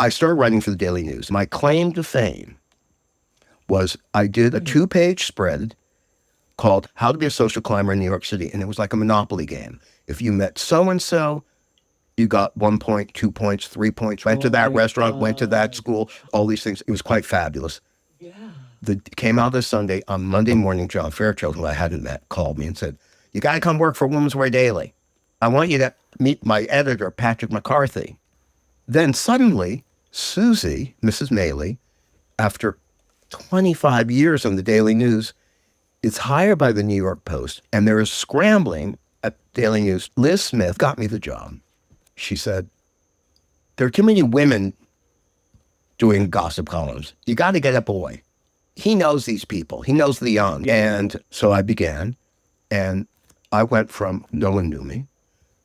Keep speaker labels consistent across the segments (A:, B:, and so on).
A: I started writing for the Daily News. My claim to fame was I did a 2-page spread called How to Be a Social Climber in New York City. And it was like a Monopoly game. If you met so-and-so, you got 1 point, 2 points, 3 points, went to that restaurant, went to that school, all these things. It was quite fabulous. Yeah. It came out this Sunday. On Monday morning, John Fairchild, who I hadn't met, called me and said, you got to come work for Women's Wear Daily. I want you to meet my editor, Patrick McCarthy. Then suddenly, Susie, Mrs. Maley, after 25 years on the Daily News, is hired by the New York Post, and there is scrambling at Daily News. Liz Smith got me the job. She said, there are too many women doing gossip columns. You got to get a boy. He knows these people. He knows the young. And so I began, and I went from no one knew me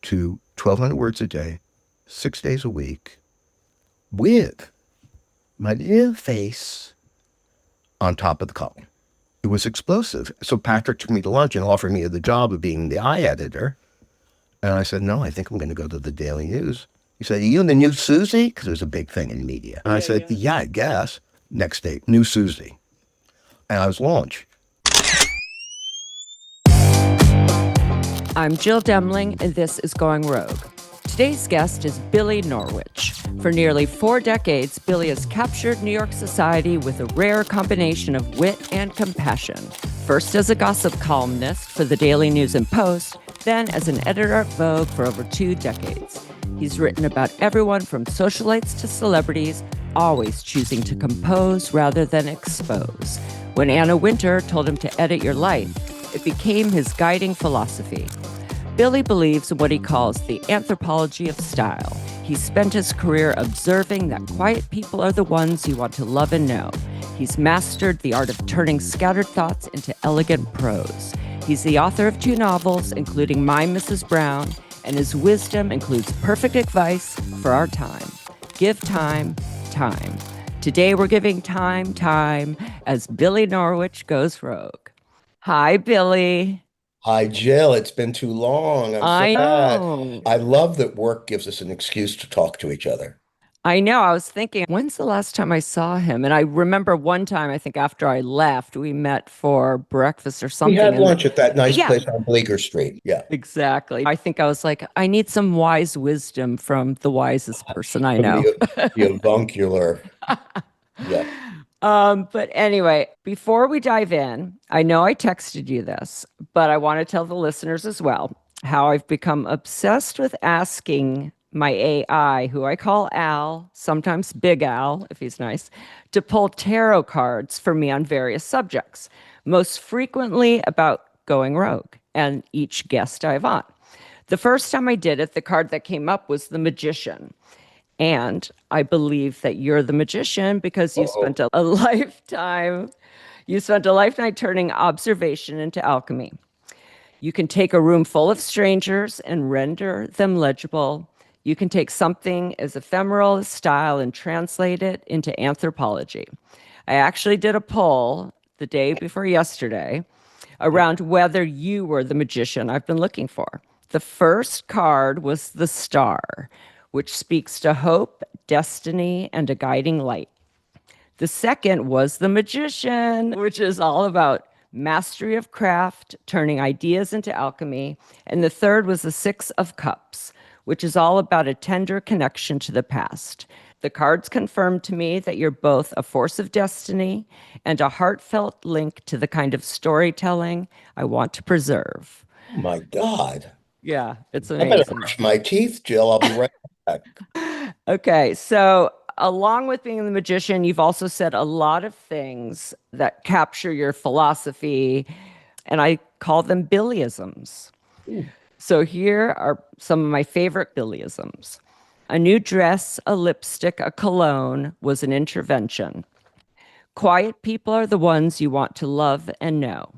A: to 1,200 words a day, 6 days a week, with my little face on top of the column. It was explosive. So Patrick took me to lunch and offered me the job of being the eye editor. And I said, no, I think I'm going to go to the Daily News. He said, are you the new Susie? Because it was a big thing in media. And I said, yeah, I guess. Next day, new Susie. And I was launched.
B: I'm Jill Demling, and this is Going Rogue. Today's guest is Billy Norwich. For nearly 4 decades, Billy has captured New York society with a rare combination of wit and compassion. First as a gossip columnist for the Daily News and Post, then as an editor at Vogue for over 2 decades. He's written about everyone from socialites to celebrities, always choosing to compose rather than expose. When Anna Wintour told him to edit your life, it became his guiding philosophy. Billy believes in what he calls the anthropology of style. He spent his career observing that quiet people are the ones you want to love and know. He's mastered the art of turning scattered thoughts into elegant prose. He's the author of 2 novels, including My Mrs. Brown, and his wisdom includes perfect advice for our time. Give time, time. Today we're giving time, as Billy Norwich goes rogue. Hi, Billy.
A: Hi, Jill. It's been too long.
B: I know.
A: I love that work gives us an excuse to talk to each other.
B: I know. I was thinking, when's the last time I saw him? And I remember one time, I think after I left, we met for breakfast or something.
A: We had lunch at that nice place on Bleecker Street. Yeah.
B: Exactly. I think I was like, I need some wise wisdom from the wisest person I know.
A: The avuncular. Yeah.
B: But anyway, before we dive in, I know I texted you this, but I want to tell the listeners as well how I've become obsessed with asking my AI, who I call Al, sometimes Big Al, if he's nice, to pull tarot cards for me on various subjects, most frequently about going rogue and each guest I have on. The first time I did it, the card that came up was the Magician. And I believe that you're the magician because you spent a lifetime turning observation into alchemy. You can take a room full of strangers and render them legible. You can take something as ephemeral as style and translate it into anthropology. I actually did a poll the day before yesterday around whether you were the magician I've been looking for. The first card was the Star, which speaks to hope, destiny, and a guiding light. The second was the Magician, which is all about mastery of craft, turning ideas into alchemy. And the third was the Six of Cups, which is all about a tender connection to the past. The cards confirmed to me that you're both a force of destiny and a heartfelt link to the kind of storytelling I want to preserve.
A: Oh my God.
B: Yeah, it's amazing.
A: I better brush my teeth, Jill. I'll be right back.
B: Okay, so along with being the magician, you've also said a lot of things that capture your philosophy, and I call them Billyisms. Ooh. So here are some of my favorite Billyisms. A new dress, a lipstick, a cologne was an intervention. Quiet people are the ones you want to love and know.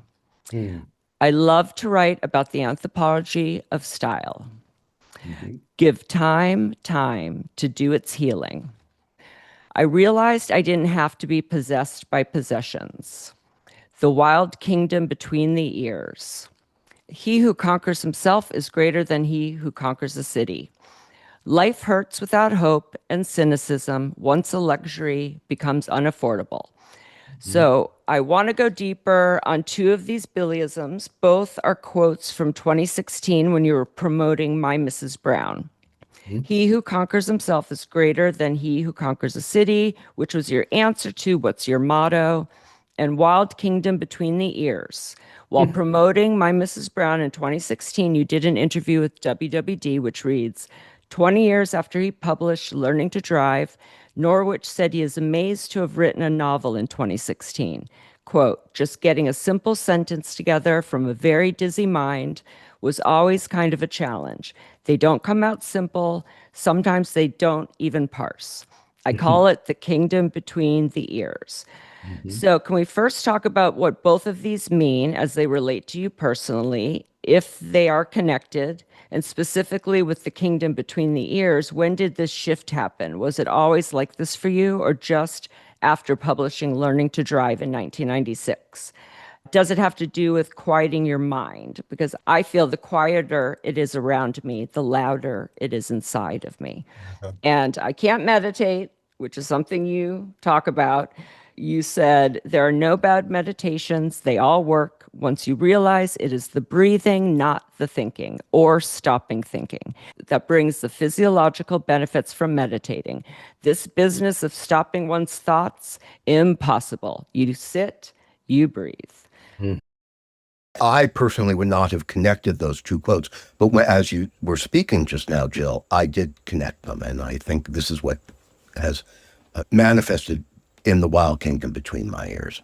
B: Mm. I love to write about the anthropology of style. Mm-hmm. Give time to do its healing. I realized I didn't have to be possessed by possessions. The wild kingdom between the ears. He who conquers himself is greater than he who conquers a city. Life hurts without hope, and cynicism, once a luxury, becomes unaffordable. So I want to go deeper on two of these Billyisms. Both are quotes from 2016 when you were promoting My Mrs. Brown. He who conquers himself is greater than he who conquers a city, which was your answer to what's your motto, and Wild Kingdom Between the Ears. While promoting My Mrs. Brown in 2016, you did an interview with WWD, which reads, 20 years after he published Learning to Drive, Norwich said he is amazed to have written a novel in 2016. Quote, just getting a simple sentence together from a very dizzy mind was always kind of a challenge. They don't come out simple. Sometimes they don't even parse. I call it the kingdom between the ears. So, can we first talk about what both of these mean as they relate to you personally, if they are connected, and specifically with the kingdom between the ears? When did this shift happen? Was it always like this for you, or just after publishing Learning to Drive in 1996? Does it have to do with quieting your mind? Because I feel the quieter it is around me, the louder it is inside of me. And I can't meditate, which is something you talk about. You said there are no bad meditations. They all work once you realize it is the breathing, not the thinking or stopping thinking, that brings the physiological benefits from meditating. This business of stopping one's thoughts, impossible. You sit, you breathe.
A: I personally would not have connected those two quotes, but as you were speaking just now, Jill, I did connect them, and I think this is what has manifested in the Wild Kingdom Between My Ears.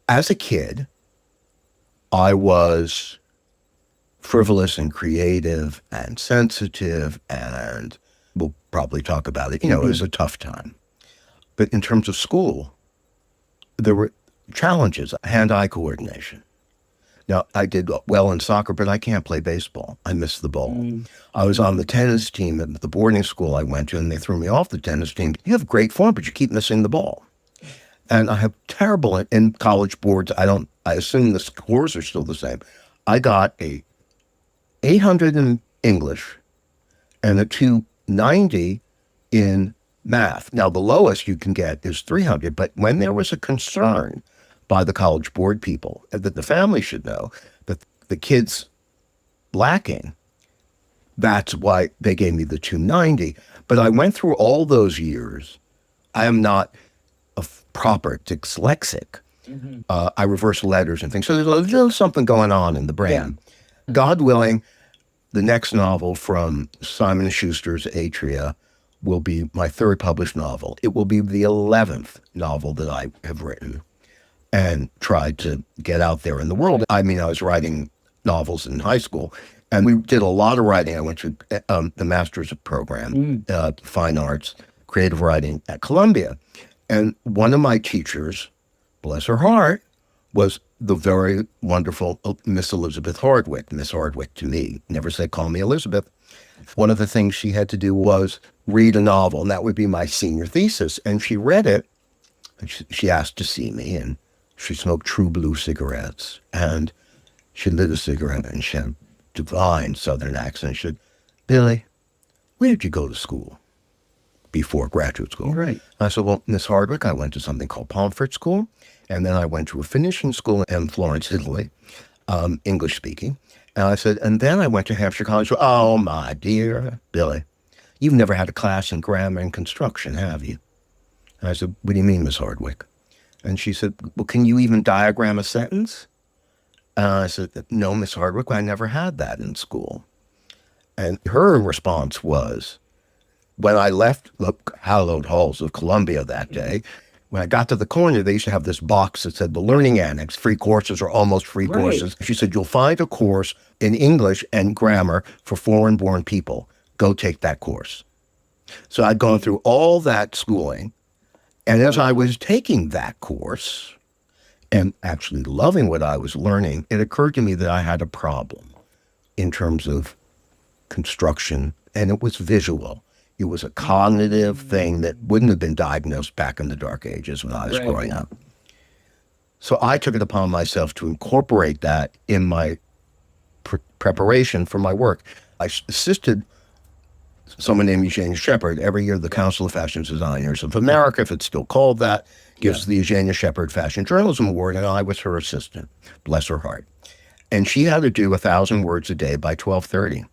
A: As a kid, I was frivolous and creative and sensitive, and we'll probably talk about it. You know, it was a tough time. But in terms of school, there were challenges, hand-eye coordination. Now, I did well in soccer, but I can't play baseball. I missed the ball. I was on the tennis team at the boarding school I went to, and they threw me off the tennis team. You have great form, but you keep missing the ball. And I have terrible in college boards. I assume the scores are still the same. I got a 800 in English and a 290 in math. Now, the lowest you can get is 300, but when there was a concern by the college board people that the family should know that the kid's lacking, that's why they gave me the 290. But I went through all those years. I am not a proper dyslexic. I reverse letters and things. So there's a little something going on in the brain. Yeah. God willing, the next novel from Simon & Schuster's Atria will be my third published novel. It will be the 11th novel that I have written and tried to get out there in the world. I mean, I was writing novels in high school, and we did a lot of writing. I went to the master's program, fine arts, creative writing at Columbia. And one of my teachers, bless her heart, was the very wonderful Miss Elizabeth Hardwick. Miss Hardwick to me, never said call me Elizabeth. One of the things she had to do was read a novel, and that would be my senior thesis. And she read it, and she asked to see me, and she smoked True Blue cigarettes, and she lit a cigarette, and she had a divine Southern accent. She said, Billy, where did you go to school before graduate school?
B: Right.
A: I said, well, Miss Hardwick, I went to something called Pomfret School, and then I went to a finishing school in Florence, Italy, English speaking. And I said, and then I went to Hampshire College. Oh, my dear Billy, you've never had a class in grammar and construction, have you? And I said, what do you mean, Miss Hardwick? And she said, well, can you even diagram a sentence? And I said, no, Miss Hardwick, I never had that in school. And her response was, when I left the hallowed halls of Columbia that day, when I got to the corner, they used to have this box that said the Learning Annex, free courses or almost free courses. She said, you'll find a course in English and grammar for foreign-born people. Go take that course. So I'd gone through all that schooling. And as I was taking that course and actually loving what I was learning, it occurred to me that I had a problem in terms of construction, and it was visual. It was a cognitive thing that wouldn't have been diagnosed back in the dark ages when I was growing up. So I took it upon myself to incorporate that in my preparation for my work. I assisted someone named Eugenia Shepard. Every year, the Council of Fashion Designers of America, if it's still called that, gives the Eugenia Shepard Fashion Journalism Award, and I was her assistant. Bless her heart. And she had to do 1,000 words a day by 12:30.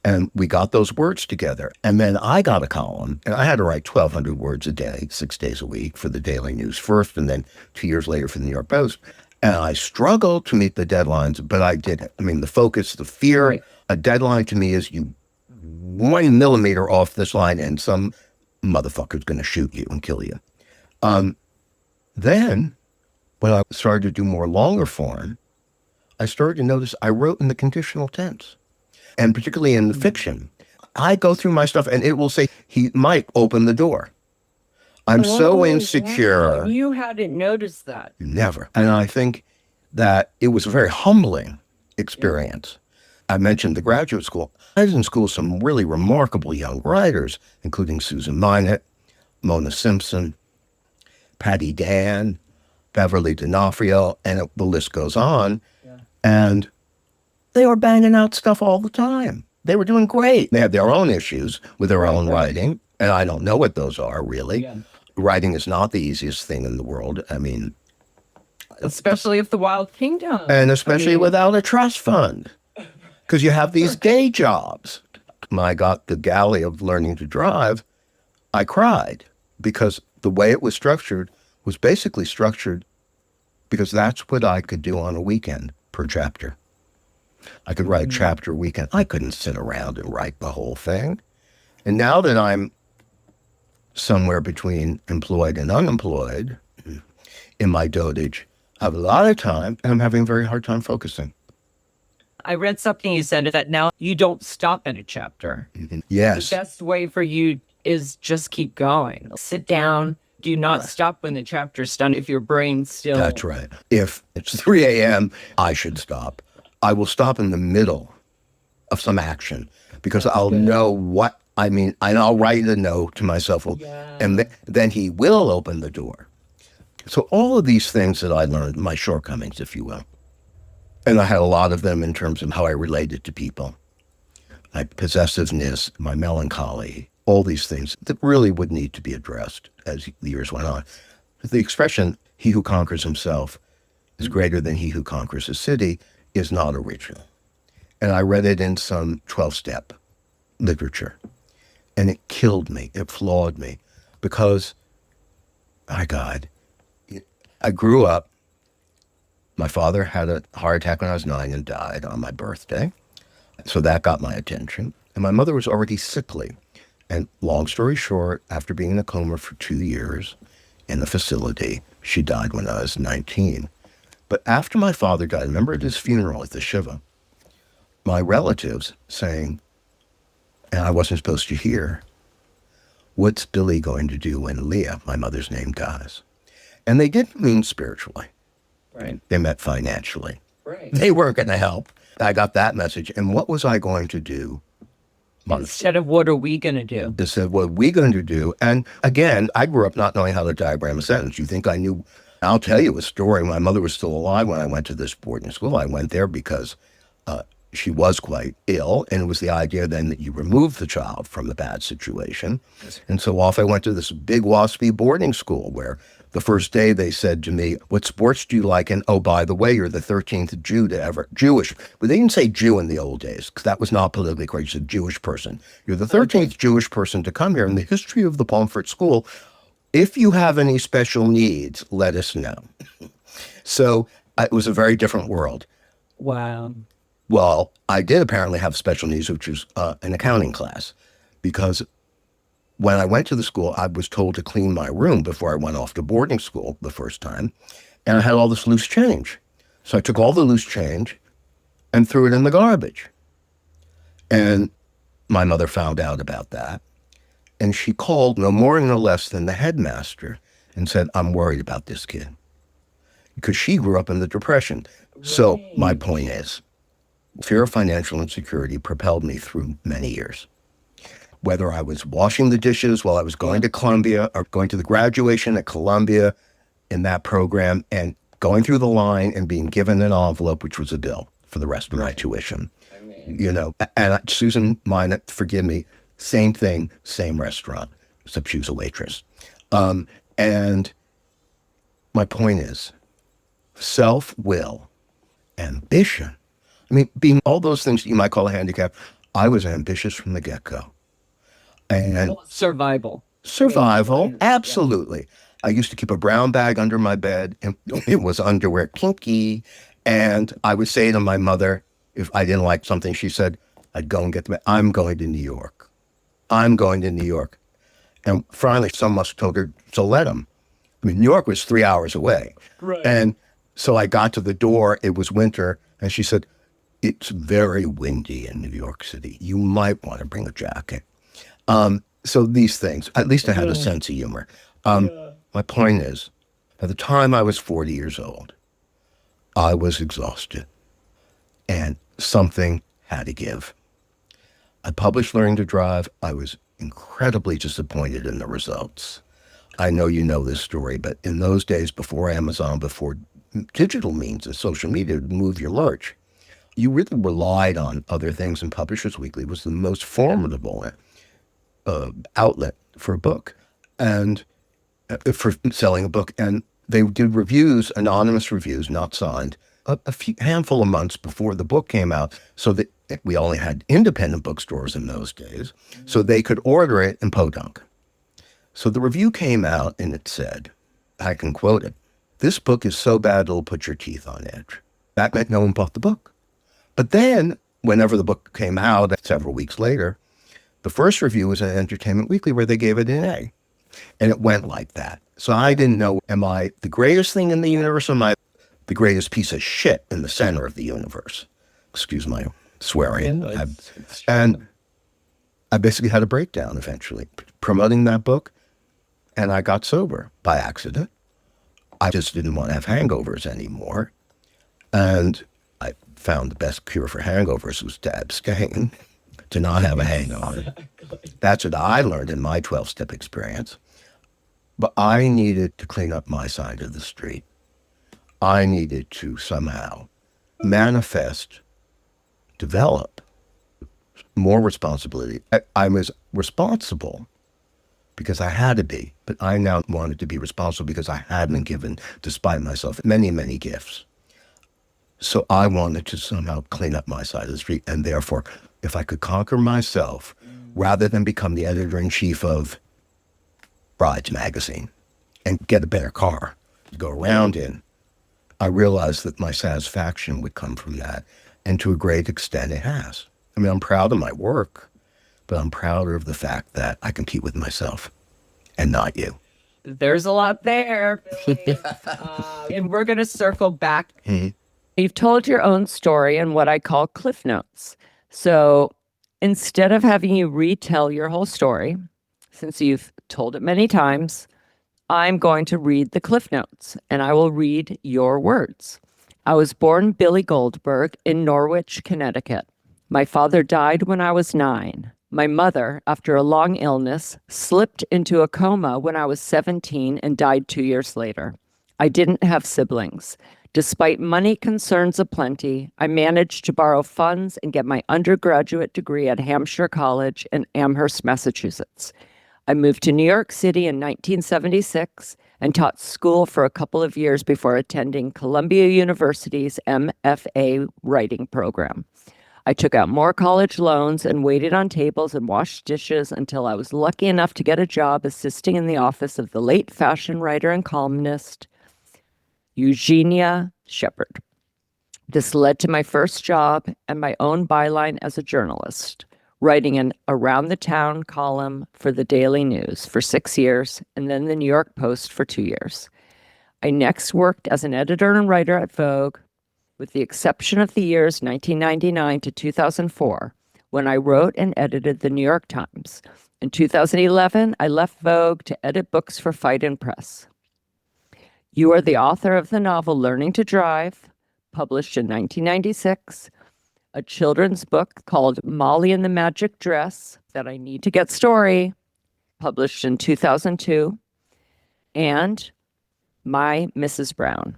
A: And we got those words together. And then I got a column, and I had to write 1,200 words a day, 6 days a week for the Daily News first, and then 2 years later for the New York Post. And I struggled to meet the deadlines, but I did it. I mean, the focus, the fear,
B: Right.
A: a deadline to me is you 1 millimeter off this line and some motherfucker's going to shoot you and kill you. Then, when I started to do more longer form, I started to notice I wrote in the conditional tense. And particularly in the fiction, I go through my stuff and it will say, he might open the door. I'm so insecure.
B: Wow. You hadn't noticed that.
A: Never. And I think that it was a very humbling experience. I mentioned the graduate school. I was in school with some really remarkable young writers, including Susan Minot, Mona Simpson, Patty Dan, Beverly D'Onofrio, and the list goes on. Yeah. And they were banging out stuff all the time. They were doing great. They had their own issues with their own writing, and I don't know what those are, really. Yeah. Writing is not the easiest thing in the world. I mean...
B: Especially if the Wild Kingdom.
A: And especially without a trust fund. Because you have these day jobs. When I got the galley of learning to drive, I cried. Because the way it was structured was basically structured because that's what I could do on a weekend per chapter. I could write a chapter a weekend. I couldn't sit around and write the whole thing. And now that I'm somewhere between employed and unemployed in my dotage, I have a lot of time and I'm having a very hard time focusing.
B: I read something you said that now you don't stop at a chapter.
A: Yes.
B: The best way for you is just keep going. Sit down. Do not stop when the chapter's done if your brain's still...
A: That's right. If it's 3 a.m., I should stop. I will stop in the middle of some action because I'll know what I mean. And I'll write a note to myself, and then he will open the door. So all of these things that I learned, my shortcomings, if you will, and I had a lot of them in terms of how I related to people, my possessiveness, my melancholy, all these things that really would need to be addressed as the years went on. The expression, he who conquers himself is greater than he who conquers a city, is not original. And I read it in some 12-step literature. And it killed me. It flawed me. Because, my God, I grew up. My father had a heart attack when I was 9 and died on my birthday. So that got my attention. And my mother was already sickly. And long story short, after being in a coma for 2 years in the facility, she died when I was 19. But after my father died, I remember at his funeral at the Shiva, my relatives saying, and I wasn't supposed to hear, what's Billy going to do when Leah, my mother's name, dies? And they didn't mean spiritually.
B: Right.
A: They meant financially.
B: Right.
A: They weren't going to help. I got that message. And what was I going to do?
B: Instead of what are we going to do?
A: They said, what are we going to do? And again, I grew up not knowing how to diagram a sentence. You think I knew? I'll tell you a story. My mother was still alive when I went to this boarding school. I went there because she was quite ill, and it was the idea then that you remove the child from the bad situation. And so off I went to this big waspy boarding school where the first day they said to me, what sports do you like? And oh, by the way, you're the 13th Jew to ever, Jewish. But they didn't say Jew in the old days because that was not politically correct. You said Jewish person. You're the 13th Jewish person to come here in the history of the Pomfret School. If you have any special needs, let us know. So it was a very different world.
B: Wow.
A: Well, I did apparently have special needs, which was an accounting class, because when I went to the school, I was told to clean my room before I went off to boarding school the first time, and I had all this loose change. So I took all the loose change and threw it in the garbage. And my mother found out about that, and she called no more and no less than the headmaster and said, I'm worried about this kid, because she grew up in the Depression. Right. So my point is, fear of financial insecurity propelled me through many years. Whether I was washing the dishes while I was going to Columbia or going to the graduation at Columbia in that program and going through the line and being given an envelope, which was a bill for the rest of my tuition. You know, and Susan Minot, forgive me, Same thing, same restaurant, except she was a waitress. And my point is self-will, ambition. I mean, being all those things that you might call a handicap, I was ambitious from the get-go. And
B: Survival.
A: survival, absolutely. I used to keep a brown bag under my bed, and it was underwear, kinky. And I would say to my mother, if I didn't like something, she said, I'd go and get the, I'm going to New York. I'm going to New York. And finally, someone must have told her to let him. I mean, New York was 3 hours away.
B: Right.
A: And so I got to the door. It was winter. And she said, it's very windy in New York City. You might want to bring a jacket. So these things, at least I had a sense of humor. My point is, by the time I was 40 years old, I was exhausted and something had to give. I published Learning to Drive. I was incredibly disappointed in the results. I know you know this story, but in those days before Amazon, before digital means of social media to move your lurch, you really relied on other things, and Publishers Weekly was the most formidable outlet for a book and for selling a book. And they did reviews, anonymous reviews, not signed, a few handful of months before the book came out, so that we only had independent bookstores in those days, so they could order it in Podunk. So the review came out and it said, I can quote it, "This book is so bad it'll put your teeth on edge." That meant no one bought the book. But then, whenever the book came out, several weeks later, the first review was at Entertainment Weekly where they gave it an A. And it went like that. So I didn't know, am I the greatest thing in the universe, or am I the greatest piece of shit in the center of the universe? Excuse my swearing. And I basically had a breakdown eventually, promoting that book, and I got sober by accident. I just didn't want to have hangovers anymore. And I found the best cure for hangovers was to abstain, to not have a hangover. That's what I learned in my 12-step experience. But I needed to clean up my side of the street. I needed to somehow manifest, develop more responsibility. I was responsible because I had to be, but I now wanted to be responsible because I had been given, despite myself, many, many gifts. So I wanted to somehow clean up my side of the street. And therefore, if I could conquer myself, rather than become the editor-in-chief of Brides magazine and get a better car to go around in, I realized that my satisfaction would come from that. And to a great extent, it has. I mean, I'm proud of my work, but I'm prouder of the fact that I compete with myself and not you.
B: There's a lot there. And we're going to circle back. You've told your own story in what I call Cliff Notes. So instead of having you retell your whole story, since you've told it many times, I'm going to read the Cliff Notes, and I will read your words. I was born Billy Goldberg in Norwich, Connecticut. My father died when I was 9. My mother, after a long illness, slipped into a coma when I was 17 and died 2 years later. I didn't have siblings. Despite money concerns aplenty, I managed to borrow funds and get my undergraduate degree at Hampshire College in Amherst, Massachusetts. I moved to New York City in 1976 and taught school for a couple of years before attending Columbia University's MFA writing program. I took out more college loans and waited on tables and washed dishes until I was lucky enough to get a job assisting in the office of the late fashion writer and columnist Eugenia Shepard. This led to my first job and my own byline as a journalist, writing an Around the Town column for the Daily News for 6 years and then the New York Post for 2 years. I next worked as an editor and writer at Vogue, with the exception of the years 1999 to 2004, when I wrote and edited the New York Times. In 2011, I left Vogue to edit books for Fight and Press. You are the author of the novel Learning to Drive, published in 1996, a children's book called Molly and the Magic Dress, That I Need to Get Story, published in 2002, and My Mrs. Brown,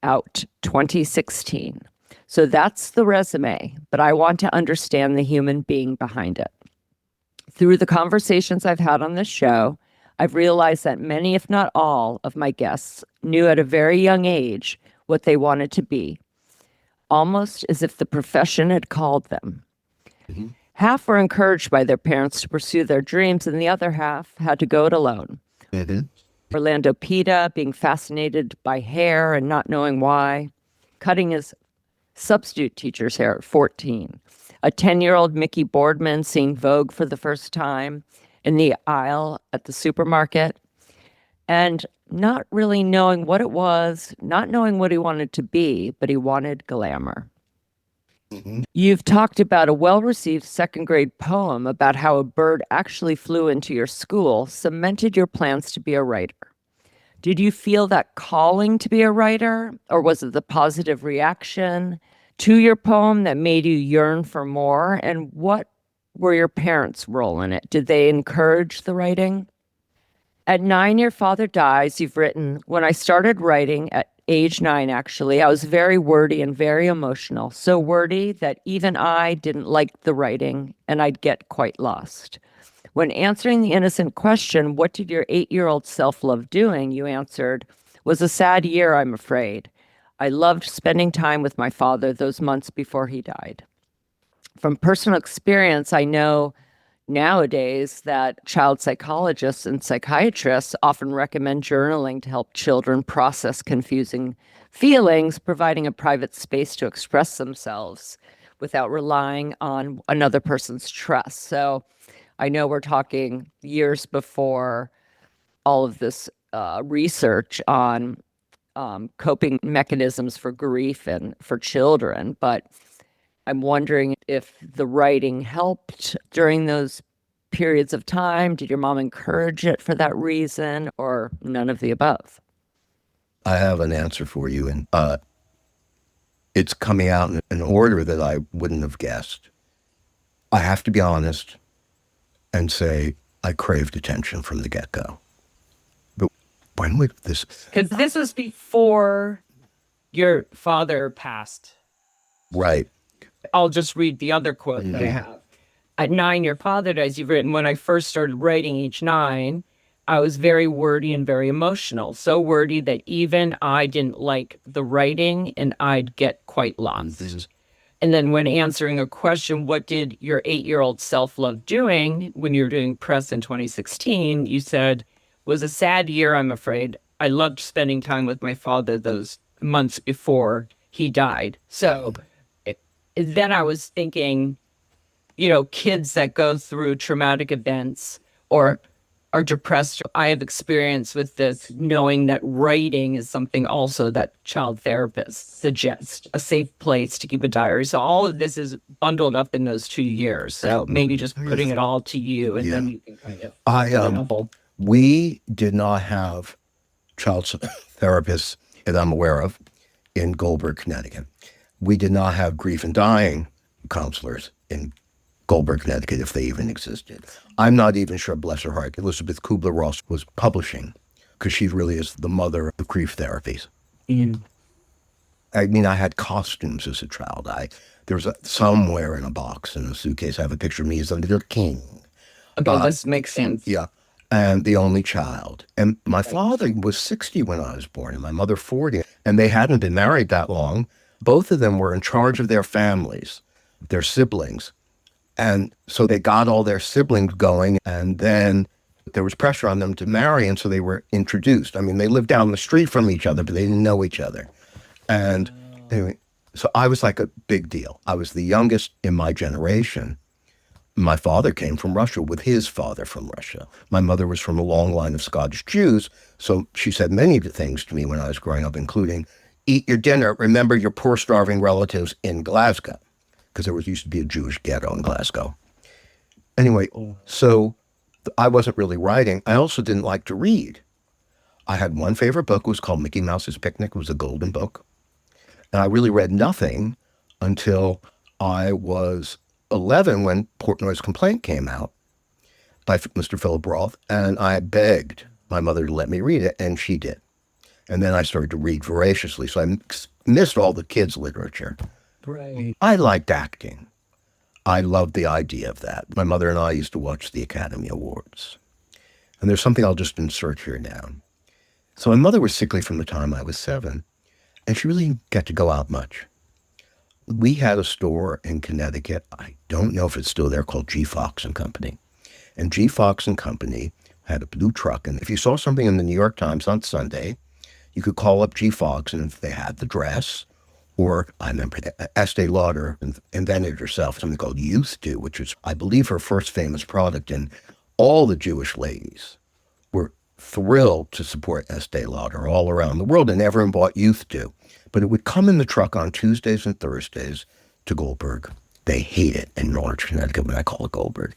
B: out 2016. So that's the resume, but I want to understand the human being behind it. Through the conversations I've had on this show, I've realized that many, if not all, of my guests knew at a very young age what they wanted to be, almost as if the profession had called them.
A: Mm-hmm.
B: Half were encouraged by their parents to pursue their dreams, and the other half had to go it alone.
A: Mm-hmm.
B: Orlando Pita being fascinated by hair and not knowing why, cutting his substitute teacher's hair at 14. A 10-year-old Mickey Boardman seeing Vogue for the first time in the aisle at the supermarket, and not really knowing what it was, not knowing what he wanted to be, but he wanted glamour.
A: Mm-hmm.
B: You've talked about a well-received second grade poem about how a bird actually flew into your school, cemented your plans to be a writer. Did you feel that calling to be a writer, or was it the positive reaction to your poem that made you yearn for more? And what were your parents' role in it? Did they encourage the writing? At 9, your father dies. You've written, when I started writing at age 9, actually, I was very wordy and very emotional. So wordy that even I didn't like the writing and I'd get quite lost. When answering the innocent question, what did your 8-year-old self love doing? You answered, was a sad year, I'm afraid. I loved spending time with my father those months before he died. From personal experience, I know nowadays that child psychologists and psychiatrists often recommend journaling to help children process confusing feelings, providing a private space to express themselves without relying on another person's trust. So I know we're talking years before all of this research on coping mechanisms for grief and for children, but I'm wondering if the writing helped during those periods of time. Did your mom encourage it for that reason, or none of the above?
A: I have an answer for you, and it's coming out in an order that I wouldn't have guessed. I have to be honest and say I craved attention from the get-go. But when would this...
C: Because this was before your father passed.
A: Right.
C: I'll just read the other quote that I have. At 9, your father dies. You've written, when I first started writing age 9, I was very wordy and very emotional. So wordy that even I didn't like the writing and I'd get quite lost. And then when answering a question, what did your 8-year-old self love doing when you were doing press in 2016? You said, was a sad year, I'm afraid. I loved spending time with my father those months before he died. So then I was thinking, kids that go through traumatic events or are depressed. I have experience with this, knowing that writing is something also that child therapists suggest, a safe place to keep a diary. So all of this is bundled up in those 2 years. So maybe just putting it all to you, and then you can kind of
A: we did not have child therapists that I'm aware of in Goldberg, Connecticut. We did not have grief and dying counselors in Goldberg, Connecticut, if they even existed. I'm not even sure, bless her heart, Elizabeth Kubler-Ross was publishing, because she really is the mother of grief therapies. I mean, I had costumes as a child. There was somewhere in a box in a suitcase, I have a picture of me as a little king.
C: This makes sense.
A: Yeah. And the only child. And my father was 60 when I was born, and my mother 40. And they hadn't been married that long. Both of them were in charge of their families, their siblings. And so they got all their siblings going, and then there was pressure on them to marry, and so they were introduced. I mean, they lived down the street from each other, but they didn't know each other. And anyway, so I was like a big deal. I was the youngest in my generation. My father came from Russia with his father from Russia. My mother was from a long line of Scottish Jews, so she said many things to me when I was growing up, including, eat your dinner, remember your poor starving relatives in Glasgow, because there used to be a Jewish ghetto in Glasgow. Anyway, so I wasn't really writing. I also didn't like to read. I had one favorite book. It was called Mickey Mouse's Picnic. It was a golden book. And I really read nothing until I was 11 when Portnoy's Complaint came out by Mr. Philip Roth. And I begged my mother to let me read it, and she did. And then I started to read voraciously. So I missed all the kids' literature.
C: Right.
A: I liked acting. I loved the idea of that. My mother and I used to watch the Academy Awards. And there's something I'll just insert here now. So my mother was sickly from the time I was 7, and she really didn't get to go out much. We had a store in Connecticut, I don't know if it's still there, called G. Fox and Company. And G. Fox and Company had a blue truck. And if you saw something in the New York Times on Sunday, you could call up G. Fox, and if they had the dress, or I remember Estee Lauder invented herself something called Youth Do, which was, I believe, her first famous product. And all the Jewish ladies were thrilled to support Estee Lauder all around the world, and everyone bought Youth Do. But it would come in the truck on Tuesdays and Thursdays to Goldberg. They hate it in Norwich, Connecticut when I call it Goldberg.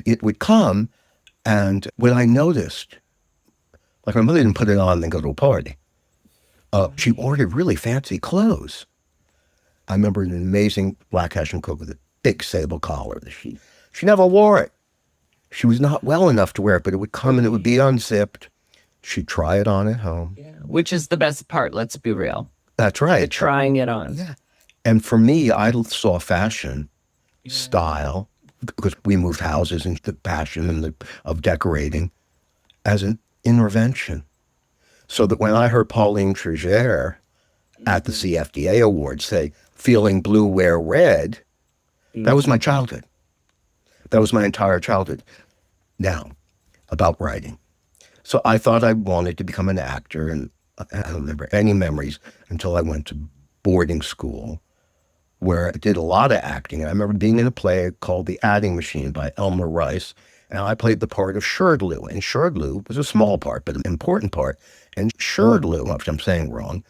A: It would come, and when I noticed, like my mother didn't put it on and then go to a party. She ordered really fancy clothes. I remember an amazing black cashmere coat with a big sable collar. She never wore it. She was not well enough to wear it, but it would come and it would be unzipped. She'd try it on at home.
C: Yeah. Which is the best part, let's be real.
A: That's right.
C: Trying it on.
A: Yeah. And for me, I saw fashion, style, because we moved houses into the passion and of decorating as an intervention. So that when I heard Pauline Trégère at the CFDA Awards say, feeling blue, wear red, that was my childhood. That was my entire childhood. Now, about writing. So I thought I wanted to become an actor, and I don't remember any memories until I went to boarding school, where I did a lot of acting. I remember being in a play called The Adding Machine by Elmer Rice, and I played the part of Sherdloo. And Sherdloo was a small part, but an important part. And Sherdloo, which I'm saying wrong,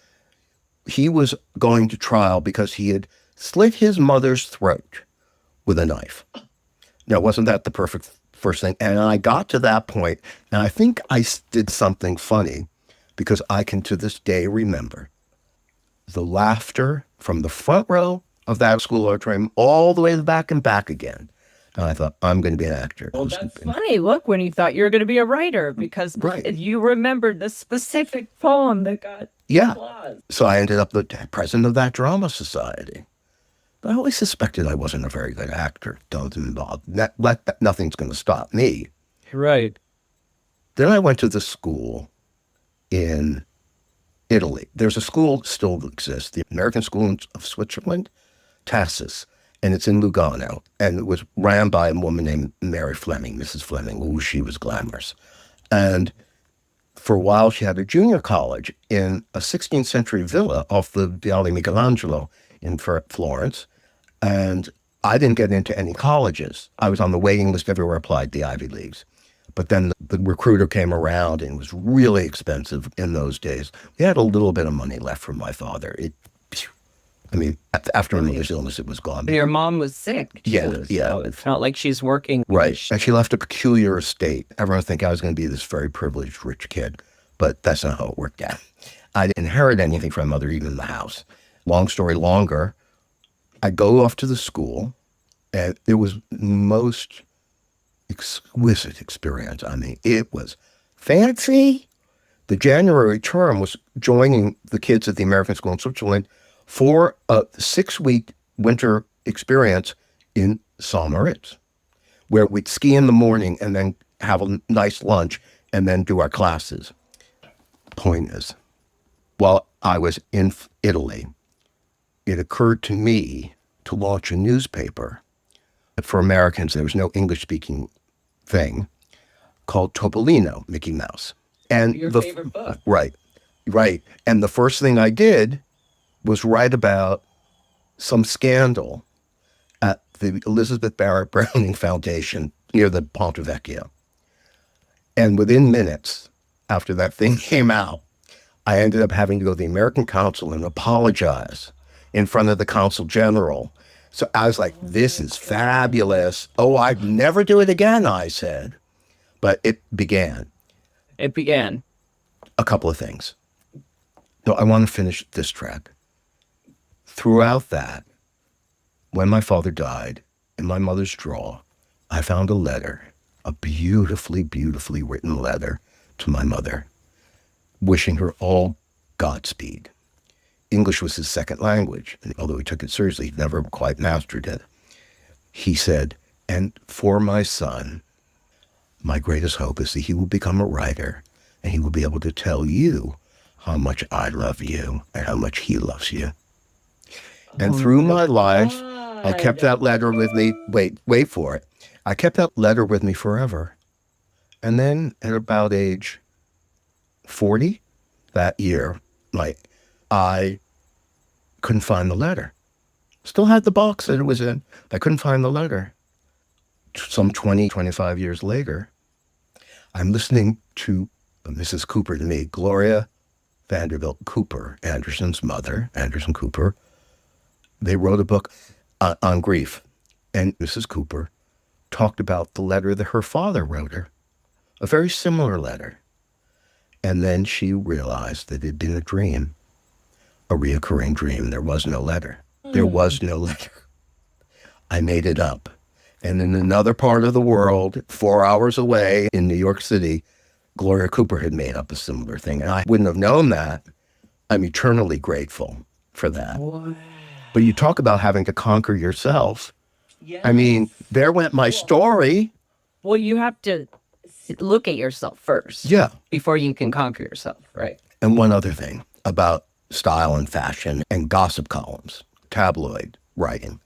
A: he was going to trial because he had slit his mother's throat with a knife. Now, wasn't that the perfect first thing? And I got to that point, and I think I did something funny, because I can to this day remember the laughter from the front row of that school auditorium all the way to the back and back again. And I thought, I'm going to be an actor.
C: Well, that's funny. Look, when you thought you were going to be a writer, because you remembered the specific poem that got applause.
A: So I ended up the president of that drama society. But I always suspected I wasn't a very good actor. Nothing's going to stop me.
C: Right.
A: Then I went to the school in Italy. There's a school still exists, the American School of Switzerland, TASIS, and it's in Lugano. And it was ran by a woman named Mary Fleming, Mrs. Fleming. Ooh, she was glamorous. And for a while, she had a junior college in a 16th century villa off the Viale Michelangelo in Florence. And I didn't get into any colleges. I was on the waiting list everywhere I applied, the Ivy Leagues. But then the recruiter came around, and it was really expensive in those days. We had a little bit of money left from my father. After my mother's illness, it was gone.
C: Your mom was sick.
A: Yeah.
C: So it's not like she's working.
A: Right. And she left a peculiar estate. Everyone would think I was going to be this very privileged, rich kid. But that's not how it worked out. I didn't inherit anything from my mother, even the house. Long story longer, I go off to the school, and it was the most exquisite experience. I mean, it was fancy. The January term was joining the kids at the American School in Switzerland for a 6-week winter experience in St. Moritz, where we'd ski in the morning and then have a nice lunch and then do our classes. Point is, while I was in Italy, it occurred to me to launch a newspaper. For Americans, there was no English-speaking thing, called Topolino, Mickey Mouse. And
C: your favorite book.
A: Right. And the first thing I did was write about some scandal at the Elizabeth Barrett Browning Foundation near the Ponte Vecchio. And within minutes after that thing came out, I ended up having to go to the American Consul and apologize in front of the Consul General. So I was like, this is fabulous. Oh, I'd never do it again, I said. But it began.
C: It began.
A: A couple of things. So I want to finish this track. Throughout that, when my father died, in my mother's drawer, I found a letter, a beautifully, beautifully written letter to my mother, wishing her all Godspeed. English was his second language, and although he took it seriously, he never quite mastered it. he said, and for my son, my greatest hope is that he will become a writer and he will be able to tell you how much I love you and how much he loves you. And through my life, I kept that letter with me. Wait for it. I kept that letter with me forever. And then at about age 40 that year, I couldn't find the letter. Still had the box that it was in. I couldn't find the letter. Some 20, 25 years later, I'm listening to Mrs. Cooper, to me, Gloria Vanderbilt Cooper, Anderson's mother, Anderson Cooper. They wrote a book on grief. And Mrs. Cooper talked about the letter that her father wrote her, a very similar letter. And then she realized that it had been a dream, a reoccurring dream. There was no letter. There was no letter. I made it up. And in another part of the world, 4 hours away in New York City, Gloria Cooper had made up a similar thing. And I wouldn't have known that. I'm eternally grateful for that.
C: Wow.
A: But you talk about having to conquer yourself.
C: Yes.
A: I mean, there went my story.
C: Well, you have to look at yourself first.
A: Yeah.
C: Before you can conquer yourself, right?
A: And one other thing about style and fashion and gossip columns, tabloid writing.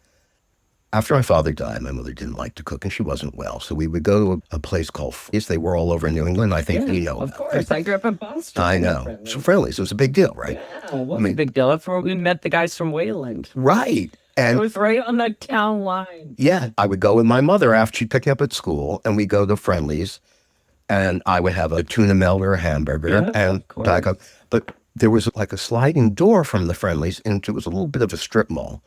A: After my father died, my mother didn't like to cook and she wasn't well. So we would go to a place called Friendly's. They were all over New England. I think you know.
C: Of course. I grew up in Boston.
A: I know. So Friendly's, it was a big deal, right?
C: Yeah, it was a big deal. That's where we met the guys from Wayland.
A: Right.
C: It
A: And
C: was right on the town line.
A: yeah, I would go with my mother after she'd pick me up at school and we'd go to Friendly's and I would have a tuna melt or a hamburger and Diet Coke. But there was like a sliding door from the Friendly's into, it was a little bit of a strip mall,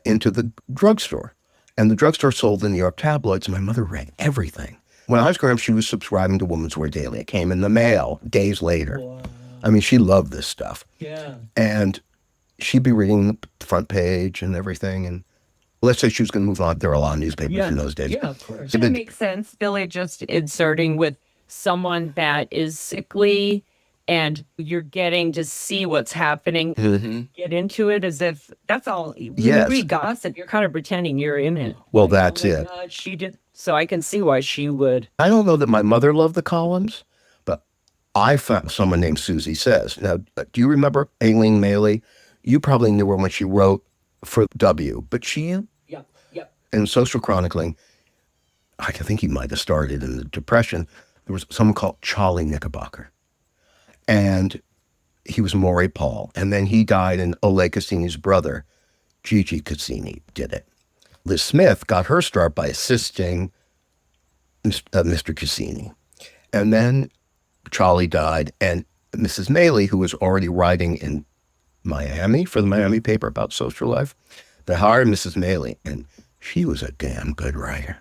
A: into the drugstore. And the drugstore sold the New York tabloids, and my mother read everything. When I was growing up, she was subscribing to Woman's Wear Daily. It came in the mail days later.
C: Wow.
A: I mean, she loved this stuff.
C: Yeah.
A: And she'd be reading the front page and everything. And let's say she was going to move on. There were a lot of newspapers in those days.
C: Yeah, of course. It makes sense, Billy, just inserting with someone that is sickly and you're getting to see what's happening, get into it as if that's all. When you read gossip, you're kind of pretending you're in it.
A: Well, that's it.
C: She did. So I can see why she would.
A: I don't know that my mother loved the columns, but I found someone named Susie Says. Now, do you remember Aileen Maley? You probably knew her when she wrote for W, but she, in social chronicling, I think he might have started in the Depression. There was someone called Charlie Knickerbocker. And he was Maury Paul. And then he died, and Ole Cassini's brother, Gigi Cassini, did it. Liz Smith got her start by assisting Mr. Cassini. And then Charlie died, and Mrs. Maley, who was already writing in Miami for the Miami paper about social life, they hired Mrs. Maley, and she was a damn good writer.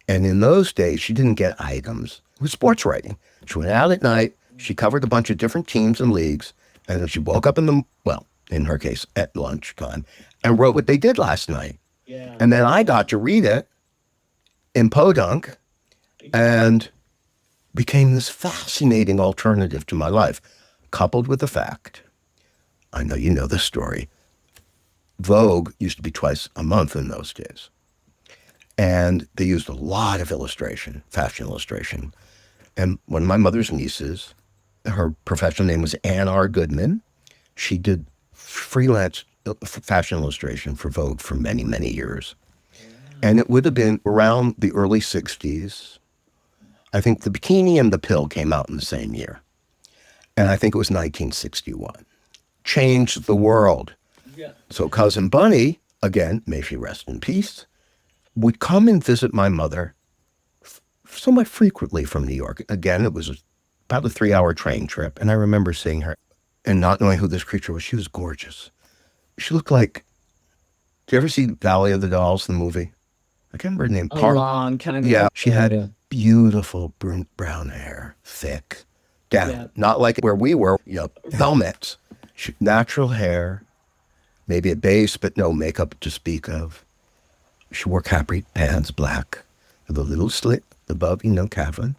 A: And in those days, she didn't get items. It was sports writing. She went out at night. She covered a bunch of different teams and leagues, and then she woke up in her case, at lunchtime, and wrote what they did last night. Yeah. And then I got to read it in Podunk and became this fascinating alternative to my life, coupled with the fact, I know you know this story, Vogue used to be twice a month in those days. And they used a lot of illustration, fashion illustration. And one of my mother's nieces, her professional name was Ann R. Goodman. She did freelance fashion illustration for Vogue for many, many years. And it would have been around the early 60s. I think The Bikini and The Pill came out in the same year. And I think it was 1961. Changed the world. Yeah. So Cousin Bunny, again, may she rest in peace, would come and visit my mother somewhat frequently from New York. Again, it was about a 3-hour train trip. And I remember seeing her and not knowing who this creature was. She was gorgeous. She looked like, do you ever see Valley of the Dolls, the movie? I can't remember her name.
C: A long time ago.
A: Yeah, she had beautiful brown hair, thick, down. Not like where we were, velvets. Natural hair, maybe a base, but no makeup to speak of. She wore capri pants, black, with a little slit above, Calvin.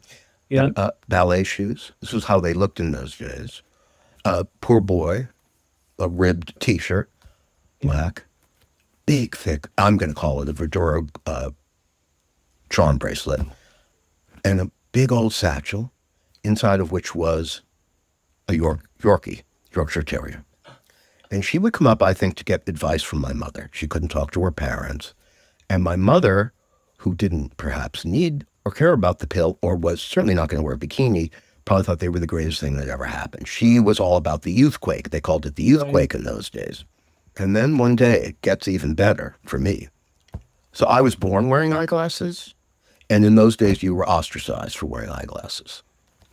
A: Yeah. Ballet shoes. This was how they looked in those days. Poor boy, a ribbed T-shirt, black. big, thick, I'm going to call it a Verdura charm bracelet, and a big old satchel, inside of which was a Yorkshire Terrier. And she would come up, I think, to get advice from my mother. She couldn't talk to her parents. And my mother, who didn't perhaps need or care about the pill, or was certainly not going to wear a bikini, probably thought they were the greatest thing that ever happened. She was all about the youthquake. They called it the youthquake in those days. And then one day, it gets even better for me. So I was born wearing eyeglasses. And in those days, you were ostracized for wearing eyeglasses.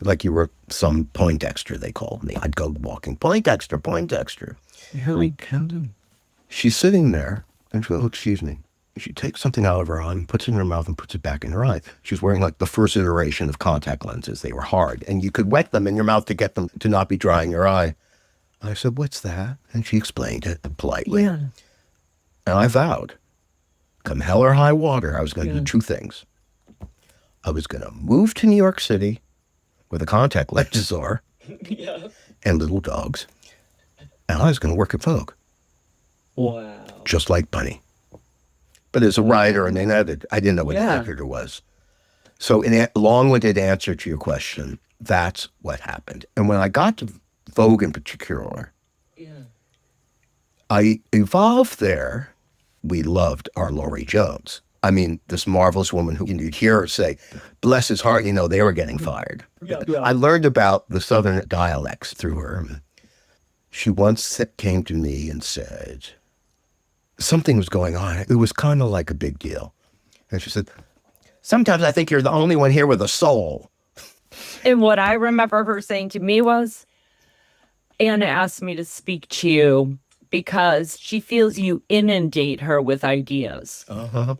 A: Like you were some Poindexter, they called me. I'd go walking, Poindexter, Poindexter. She's sitting there, and she goes, excuse me. She takes something out of her eye and puts it in her mouth and puts it back in her eye. She was wearing like the first iteration of contact lenses. They were hard, and you could wet them in your mouth to get them to not be drying your eye. I said, what's that? And she explained it politely.
C: Yeah.
A: And I vowed, come hell or high water, I was going to do two things. I was going to move to New York City, where the contact lenses are, and little dogs. And I was going to work at Vogue.
C: Wow.
A: Just like Bunny. But as a writer and an editor, I didn't know what an editor was. So in a long-winded answer to your question, that's what happened. And when I got to Vogue in particular, I evolved there. We loved our Laurie Jones. I mean, this marvelous woman who you'd hear her say, bless his heart, they were getting fired. I learned about the Southern dialects through her. She once came to me and said, something was going on. It was kind of like a big deal. And she said, sometimes I think you're the only one here with a soul.
C: And what I remember her saying to me was, Anna asked me to speak to you because she feels you inundate her with ideas.
A: Uh-huh.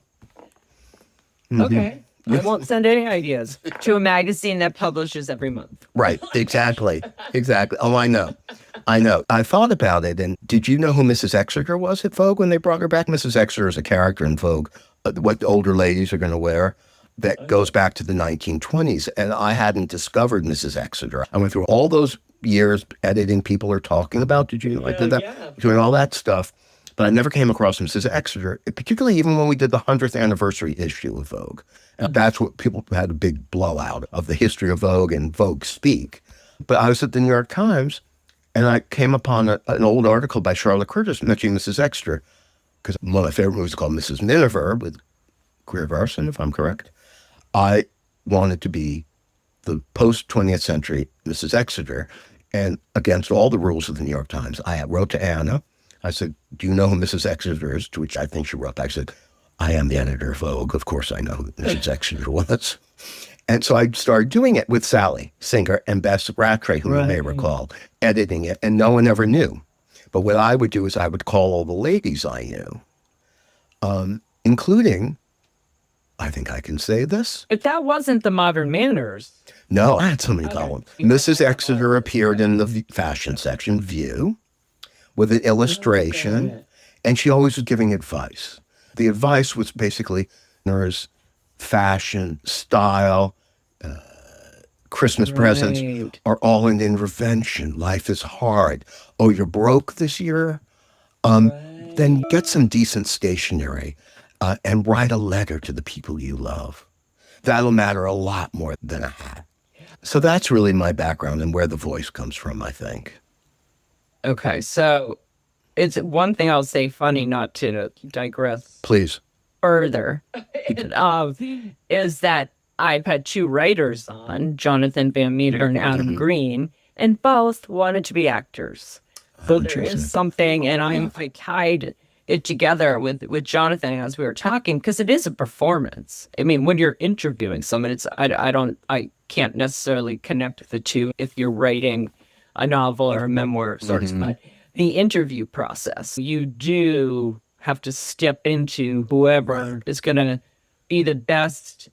C: Okay. I won't send any ideas to a magazine that publishes every month.
A: Right. Exactly. Oh, I know. I thought about it. And did you know who Mrs. Exeter was at Vogue when they brought her back? Mrs. Exeter is a character in Vogue, what the older ladies are going to wear. That goes back to the 1920s. And I hadn't discovered Mrs. Exeter. I went through all those years editing People Are Talking About. Did you know I did that? Yeah. Doing all that stuff. But I never came across Mrs. Exeter, particularly even when we did the 100th anniversary issue of Vogue. And that's what people had a big blowout of the history of Vogue and Vogue Speak. But I was at the New York Times, and I came upon an old article by Charlotte Curtis mentioning Mrs. Exeter, because one of my favorite movies is called Mrs. Miniver with Greer Garson, if I'm correct. I wanted to be the post-20th century Mrs. Exeter, and against all the rules of the New York Times, I wrote to Anna. I said, do you know who Mrs. Exeter is? To which I think she wrote back, I said, I am the editor of Vogue. Of course I know who Mrs. Exeter was. And so I started doing it with Sally Singer and Bess Rattray, who you may recall, editing it, and no one ever knew. But what I would do is I would call all the ladies I knew, including, I think I can say this.
C: If that wasn't the Modern Manners.
A: No, I had so many columns. Mrs. Exeter appeared in the fashion section, View, with an illustration, and she always was giving advice. The advice was basically, there's fashion, style, Christmas presents are all in reinvention. Life is hard. Oh, you're broke this year? Then get some decent stationery and write a letter to the people you love. That'll matter a lot more than a hat. So that's really my background and where the voice comes from, I think.
C: Okay, so it's one thing I'll say, funny, not to digress.
A: Please.
C: Further, is that I've had two writers on, Jonathan Van Meter and Adam Green, and both wanted to be actors. So there is something, and I tied it together with Jonathan as we were talking, because it is a performance. I mean, when you're interviewing someone, I can't necessarily connect the two if you're writing a novel or a memoir of sorts, but the interview process, you do have to step into whoever is going to be the best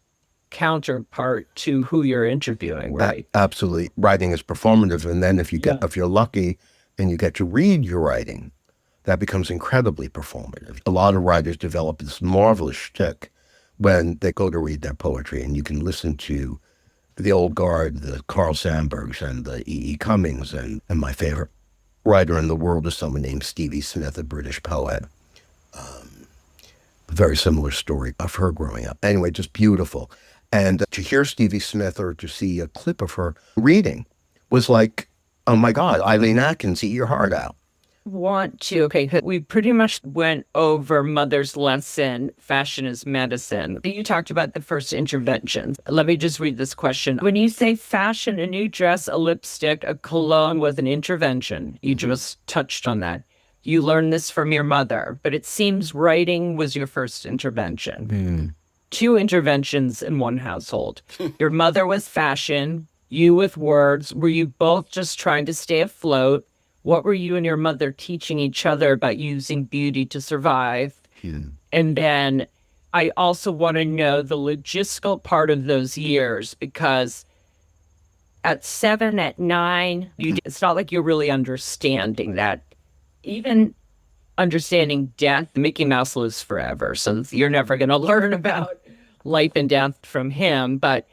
C: counterpart to who you're interviewing, right?
A: Absolutely. Writing is performative, and then if you're lucky and you get to read your writing, that becomes incredibly performative. A lot of writers develop this marvelous shtick when they go to read their poetry, and you can listen to the old guard, the Carl Sandburgs and the E.E. Cummings, and my favorite writer in the world is someone named Stevie Smith, a British poet. a very similar story of her growing up. Anyway, just beautiful. And to hear Stevie Smith or to see a clip of her reading was like, oh my God, Eileen Atkins, eat your heart out.
C: We pretty much went over Mother's lesson, fashion is medicine. You talked about the first interventions. Let me just read this question. When you say fashion, a new dress, a lipstick, a cologne was an intervention. You just touched on that. You learned this from your mother, but it seems writing was your first intervention. 2 interventions in one household. Your mother was fashion, you with words. Were you both just trying to stay afloat? What were you and your mother teaching each other about using beauty to survive? And then I also want to know the logistical part of those years, because at 7, at 9, it's not like you're really understanding that. Even understanding death, Mickey Mouse lives forever, so you're never going to learn about life and death from him. But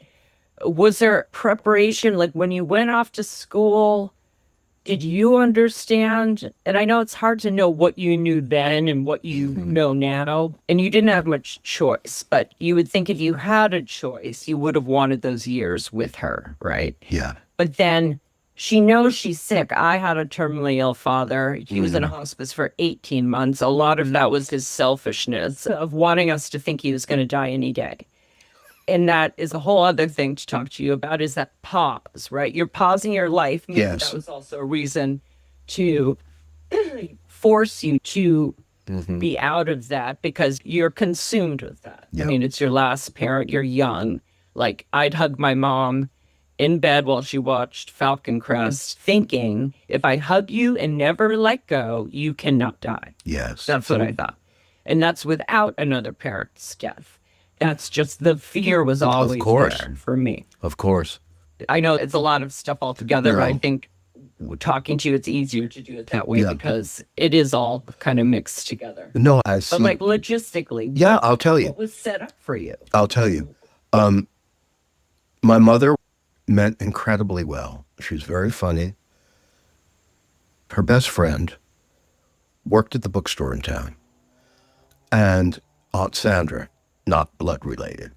C: was there preparation? Like when you went off to school, did you understand? And I know it's hard to know what you knew then and what you know now, and you didn't have much choice, but you would think if you had a choice, you would have wanted those years with her, right?
A: Yeah.
C: But then she knows she's sick. I had a terminally ill father. He was in a hospice for 18 months. A lot of that was his selfishness of wanting us to think he was going to die any day. And that is a whole other thing to talk to you about, is that pause, right? You're pausing your life. Maybe
A: Yes.
C: that was also a reason to force you to be out of that, because you're consumed with that.
A: Yep.
C: I mean, it's your last parent. You're young. Like, I'd hug my mom in bed while she watched Falcon Crest, thinking, if I hug you and never let go, you cannot die.
A: Yes.
C: That's what I thought. And that's without another parent's death. That's just, the fear was always there for me.
A: Of course.
C: I know it's a lot of stuff altogether, but I
A: Yeah.
C: think talking to you, it's easier to do it that way because it is all kind of mixed together.
A: No, I see.
C: But like logistically,
A: Yeah, I'll tell you.
C: what was set up for you?
A: I'll tell you. My mother meant incredibly well. She was very funny. Her best friend worked at the bookstore in town. And Aunt Sandra, not blood related.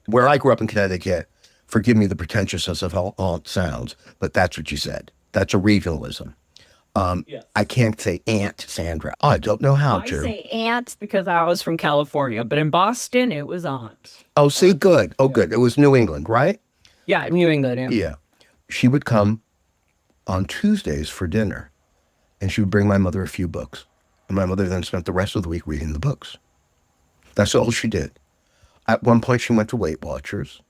A: Where I grew up in Connecticut, forgive me the pretentiousness of how aunt sounds, but that's what you said. That's a regionalism.
C: Yes.
A: I can't say Aunt Sandra. I don't know how
C: I
A: to.
C: say aunt because I was from California, but in Boston, it was aunt.
A: Oh, see, good. Oh, good. It was New England, right?
C: Yeah, New England. Yeah.
A: Yeah. She would come on Tuesdays for dinner, and she would bring my mother a few books. And my mother then spent the rest of the week reading the books. That's all she did. At one point, she went to Weight Watchers,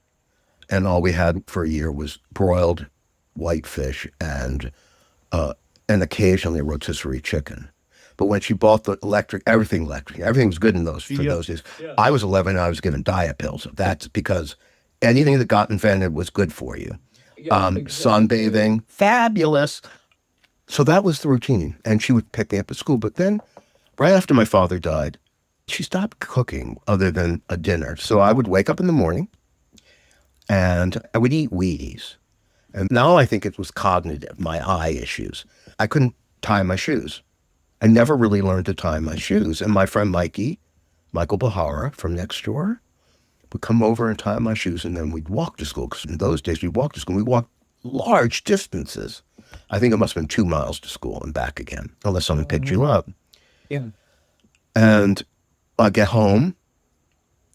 A: and all we had for a year was broiled whitefish and occasionally a rotisserie chicken. But when she bought the everything was good in those days. Yeah. I was 11 and I was given diet pills. That's because anything that got invented was good for you.
C: Yeah, exactly.
A: Sunbathing, fabulous. So that was the routine. And she would pick me up at school. But then, right after my father died, she stopped cooking other than a dinner. So I would wake up in the morning and I would eat Wheaties. And now I think it was cognitive, my eye issues. I couldn't tie my shoes. I never really learned to tie my shoes. And my friend Michael Bahara from next door, would come over and tie my shoes, and then we'd walk to school. Because in those days, we'd walk to school. We walked large distances. I think it must have been 2 miles to school and back again, unless someone picked you up.
C: Yeah.
A: And I'd get home,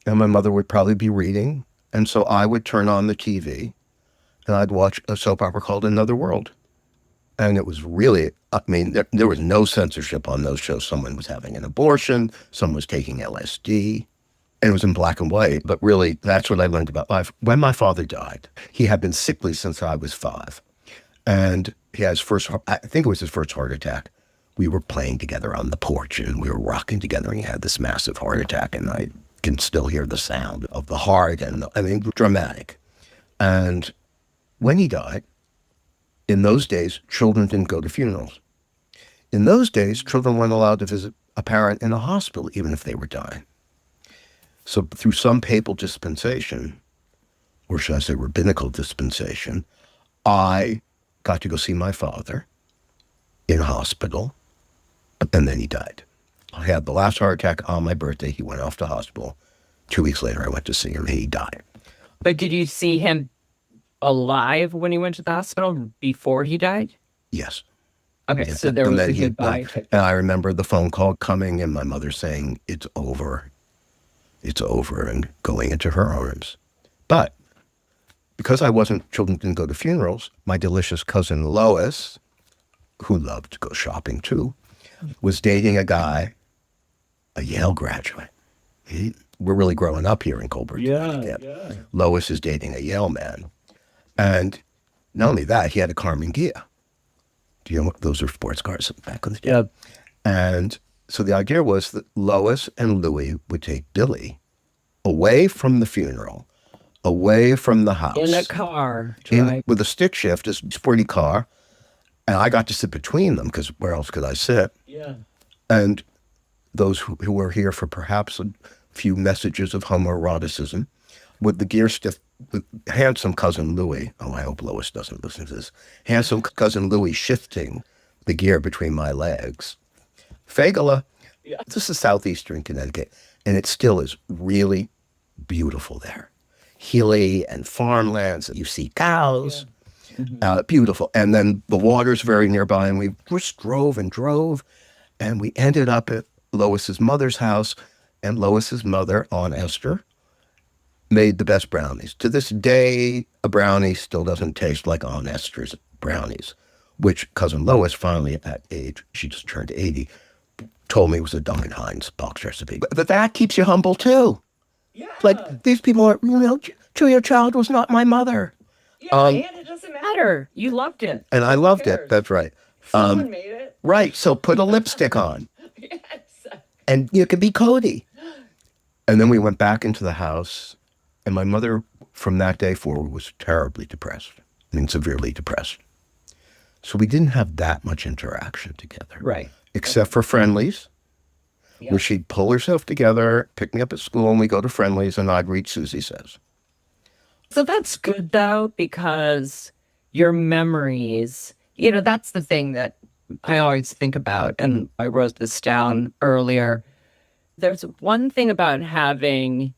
A: and my mother would probably be reading. And so I would turn on the TV, and I'd watch a soap opera called Another World. And it was really, I mean, there was no censorship on those shows. Someone was having an abortion. Someone was taking LSD. And it was in black and white. But really, that's what I learned about life. When my father died, he had been sickly since I was 5. And he had I think it was his first heart attack. We were playing together on the porch, and we were rocking together, and he had this massive heart attack. And I can still hear the sound of the heart, and I mean, dramatic. And when he died, in those days, children didn't go to funerals. In those days, children weren't allowed to visit a parent in a hospital, even if they were dying. So through some papal dispensation, or should I say rabbinical dispensation, I got to go see my father in a hospital, and then he died. I had the last heart attack on my birthday. He went off to hospital. 2 weeks later, I went to see him. He died.
C: But did you see him alive when he went to the hospital before he died?
A: Yes.
C: Okay, so there was a goodbye.
A: And I remember the phone call coming and my mother saying, it's over. It's over, and going into her arms. But because children didn't go to funerals, my delicious cousin Lois, who loved to go shopping too, was dating a guy, a Yale graduate. We're really growing up here in Goldberg.
D: Yeah.
A: Lois is dating a Yale man. And not only that, he had a Carmen Ghia. Do you know what those are? Sports cars back in the day.
D: Yeah.
A: And so the idea was that Lois and Louis would take Billy away from the funeral, away from the house.
C: In a car.
A: With a stick shift, a sporty car. And I got to sit between them because where else could I sit?
D: Yeah.
A: And those who were here for perhaps a few messages of homoeroticism, with the gear stiff, with handsome cousin Louis, oh, I hope Lois doesn't listen to this, handsome cousin Louis shifting the gear between my legs. Fagala, this is southeastern Connecticut, and it still is really beautiful there. Hilly and farmlands, you see cows, beautiful. And then the water's very nearby, and we just drove, and we ended up at Lois's mother's house, and Lois's mother, Aunt Esther, made the best brownies. To this day, a brownie still doesn't taste like Aunt Esther's brownies, which cousin Lois finally at age, she just turned 80, told me was a Duncan Hines box recipe. But that keeps you humble too.
C: Yeah.
A: Like, these people are, Julia Child was not my mother.
C: Yeah, and it doesn't matter. You loved it.
A: And I loved it. That's right.
C: Someone made it.
A: Right. So put a lipstick on.
C: Yes.
A: And you could be Cody. And then we went back into the house. And my mother, from that day forward, was terribly depressed. I mean, severely depressed. So we didn't have that much interaction together.
C: Right.
A: Except for friendlies, where she'd pull herself together, pick me up at school, and we go to friendlies, and I'd read Susie Says.
C: So that's good, though, because your memories, that's the thing that I always think about, and I wrote this down earlier. There's one thing about having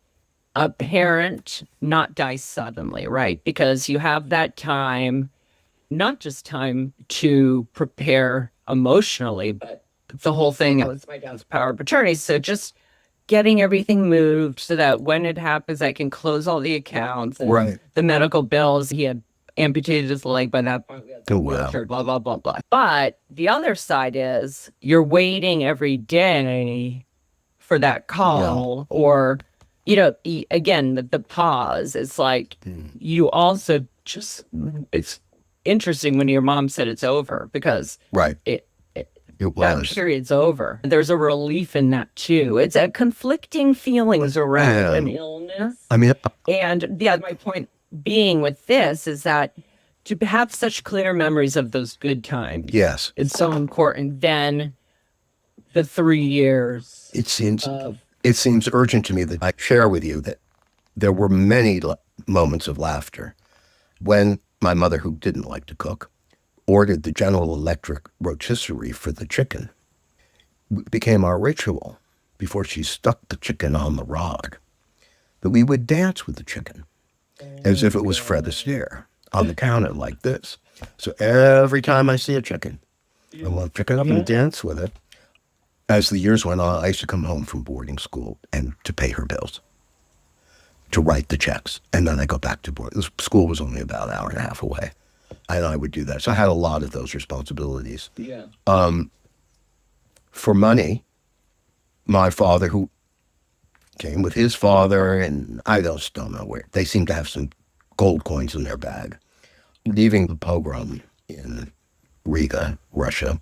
C: a parent not die suddenly, right? Because you have that time, not just time to prepare emotionally, but the whole thing was my dad's power of attorney. So just getting everything moved so that when it happens, I can close all the accounts. And
A: Right.
C: the medical bills. He had amputated his leg by that point.
A: Oh, wow.
C: Wheelchair, blah, blah, blah, blah. But the other side is you're waiting every day for that call or, again, the pause. It's like you also just, it's interesting when your mom said it's over because
A: Right.
C: it
A: It
C: that
A: was.
C: period's over. There's a relief in that too. It's a conflicting feelings around an illness.
A: I mean,
C: And my point being with this is that to have such clear memories of those good times,
A: yes.
C: it's so important. Then the 3 years.
A: It seems urgent to me that I share with you that there were many moments of laughter when my mother, who didn't like to cook, ordered the General Electric rotisserie for the chicken. It became our ritual before she stuck the chicken on the rod that we would dance with the chicken as if it was Fred Astaire on the counter like this. So every time I see a chicken, I want to pick it up and dance with it. As the years went on, I used to come home from boarding school and to pay her bills, to write the checks. And then I go back to boarding. School was only about an hour and a half away. And I would do that. So I had a lot of those responsibilities.
D: Yeah.
A: For money, my father, who came with his father, and I just don't know where, they seem to have some gold coins in their bag. Leaving the pogrom in Riga, Russia,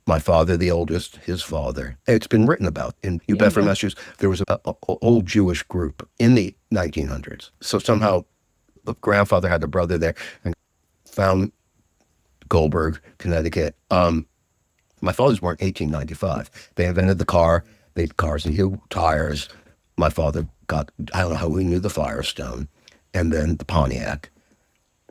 A: my father, the oldest, his father, it's been written about in New Bedford, Massachusetts. There was an old Jewish group in the 1900s. So somehow the grandfather had a brother there and found Goldberg, Connecticut. My father's born in 1895. They invented the car. They had cars and tires. My father got, I don't know how we knew the Firestone, and then the Pontiac.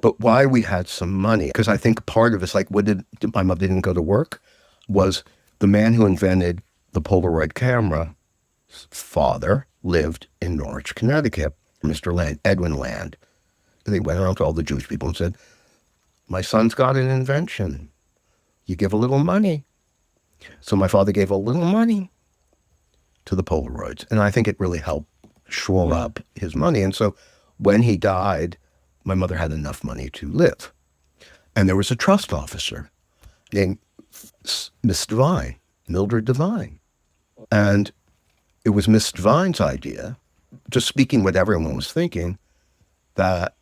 A: But why we had some money, because I think part of it's like, my mother didn't go to work, was the man who invented the Polaroid camera's father lived in Norwich, Connecticut, Mr. Land, Edwin Land. And they went around to all the Jewish people and said, my son's got an invention. You give a little money. So my father gave a little money to the Polaroids. And I think it really helped shore up his money. And so when he died, my mother had enough money to live. And there was a trust officer named Miss Devine, Mildred Devine. And it was Miss Devine's idea, just speaking what everyone was thinking, that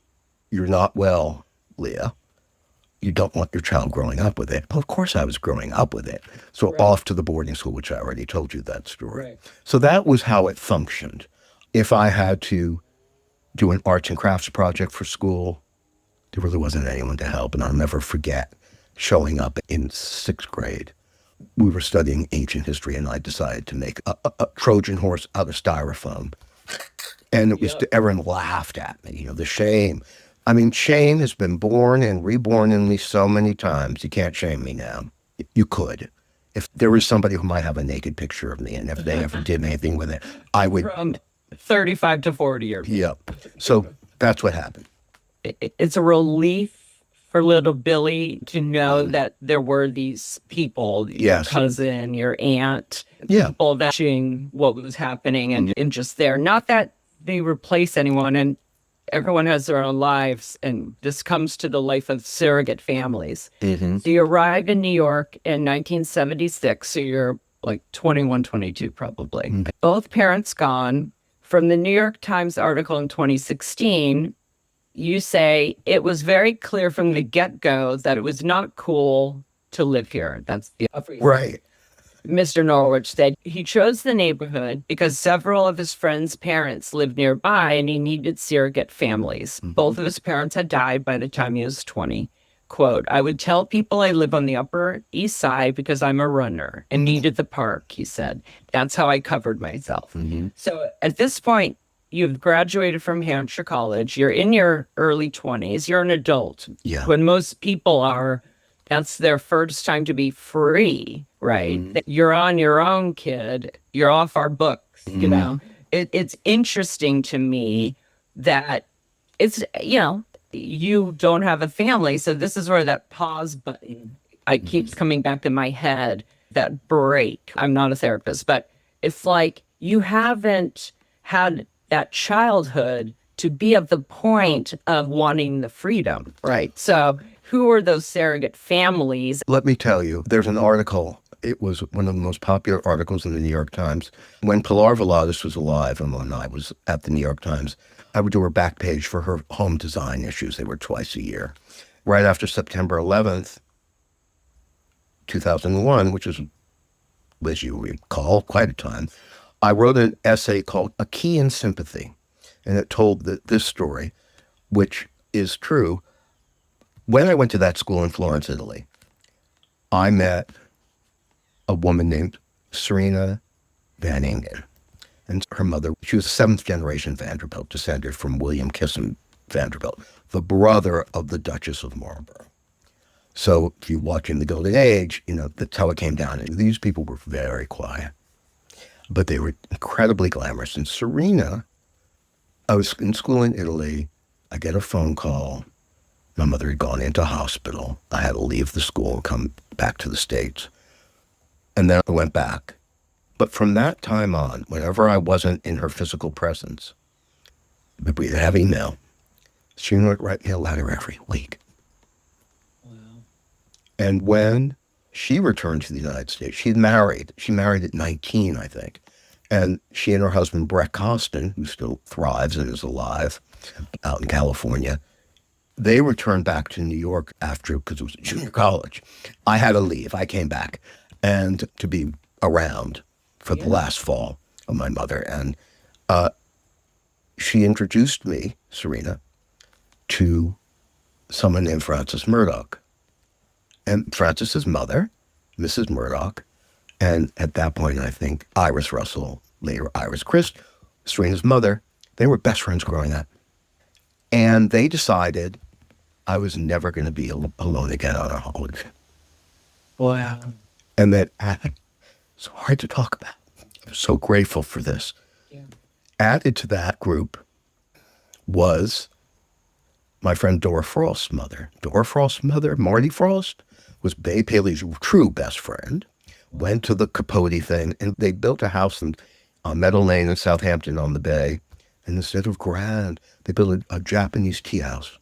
A: you're not well, Leah. You don't want your child growing up with it. Well, of course I was growing up with it. So off to the boarding school, which I already told you that story.
C: Right.
A: So that was how it functioned. If I had to do an arts and crafts project for school, there really wasn't anyone to help. And I'll never forget showing up in 6th grade. We were studying ancient history, and I decided to make a Trojan horse out of styrofoam. And it was, everyone laughed at me, the shame. I mean, shame has been born and reborn in me so many times. You can't shame me now. You could. If there was somebody who might have a naked picture of me, and if they ever did anything with it, I would.
C: From 35 to 40 years.
A: Yep. So that's what happened.
C: It's a relief for little Billy to know that there were these people, your cousin, your aunt, people watching what was happening and just there. Not that they replace anyone, and everyone has their own lives, and this comes to the life of surrogate families.
A: Mm-hmm.
C: So you arrived in New York in 1976, so you're like 21, 22 probably. Mm-hmm. Both parents gone. From the New York Times article in 2016, you say it was very clear from the get-go that it was not cool to live here. That's the
A: right.
C: Mr. Norwich said he chose the neighborhood because several of his friends' parents lived nearby and he needed surrogate families. Mm-hmm. Both of his parents had died by the time he was 20. Quote, I would tell people I live on the Upper East Side because I'm a runner and needed the park, he said. That's how I covered myself. Mm-hmm. So at this point, you've graduated from Hampshire College. You're in your early 20s. You're an adult.
A: Yeah.
C: When most people are, that's their first time to be free, right? Mm-hmm. You're on your own, kid. You're off our books, you know? It's interesting to me that it's, you don't have a family. So this is where that pause button, keeps coming back to my head, that break. I'm not a therapist, but it's like you haven't had that childhood to be at the point of wanting the freedom, right? So who are those surrogate families?
A: Let me tell you, there's an article. It was one of the most popular articles in the New York Times. When Pilar Veladis was alive and when I was at the New York Times, I would do her back page for her home design issues. They were twice a year. Right after September 11th, 2001, which is, as you recall, quite a time, I wrote an essay called A Key in Sympathy, and it told this story, which is true. When I went to that school in Florence, Italy, I met a woman named Serena Van Ingen. And her mother, she was a 7th generation Vanderbilt, descended from William Kissam Vanderbilt, the brother of the Duchess of Marlborough. So if you watch in the Golden Age, that's how it came down. And these people were very quiet, but they were incredibly glamorous. And Serena, I was in school in Italy. I get a phone call. My mother had gone into hospital. I had to leave the school and come back to the States. And then I went back. But from that time on, whenever I wasn't in her physical presence, but we'd have email, she would write me a letter every week. Wow. And when she returned to the United States, she married at 19, I think. And she and her husband, Brett Costin, who still thrives and is alive out in California, they returned back to New York because it was junior college. I had to leave. I came back and to be around for the last fall of my mother. And she introduced me, Serena, to someone named Frances Murdoch. And Frances's mother, Mrs. Murdoch, and at that point, I think Iris Russell, later Iris Christ, Serena's mother, they were best friends growing up. And they decided I was never going to be alone again on a holiday.
C: Wow.
A: And that So hard to talk about. I'm so grateful for this.
C: Yeah.
A: Added to that group was my friend Dora Frost's mother. Dora Frost's mother, Marty Frost, was Bay Paley's true best friend. Went to the Capote thing, and they built a house on Meadow Lane in Southampton on the bay. And instead of grand, they built a Japanese tea house.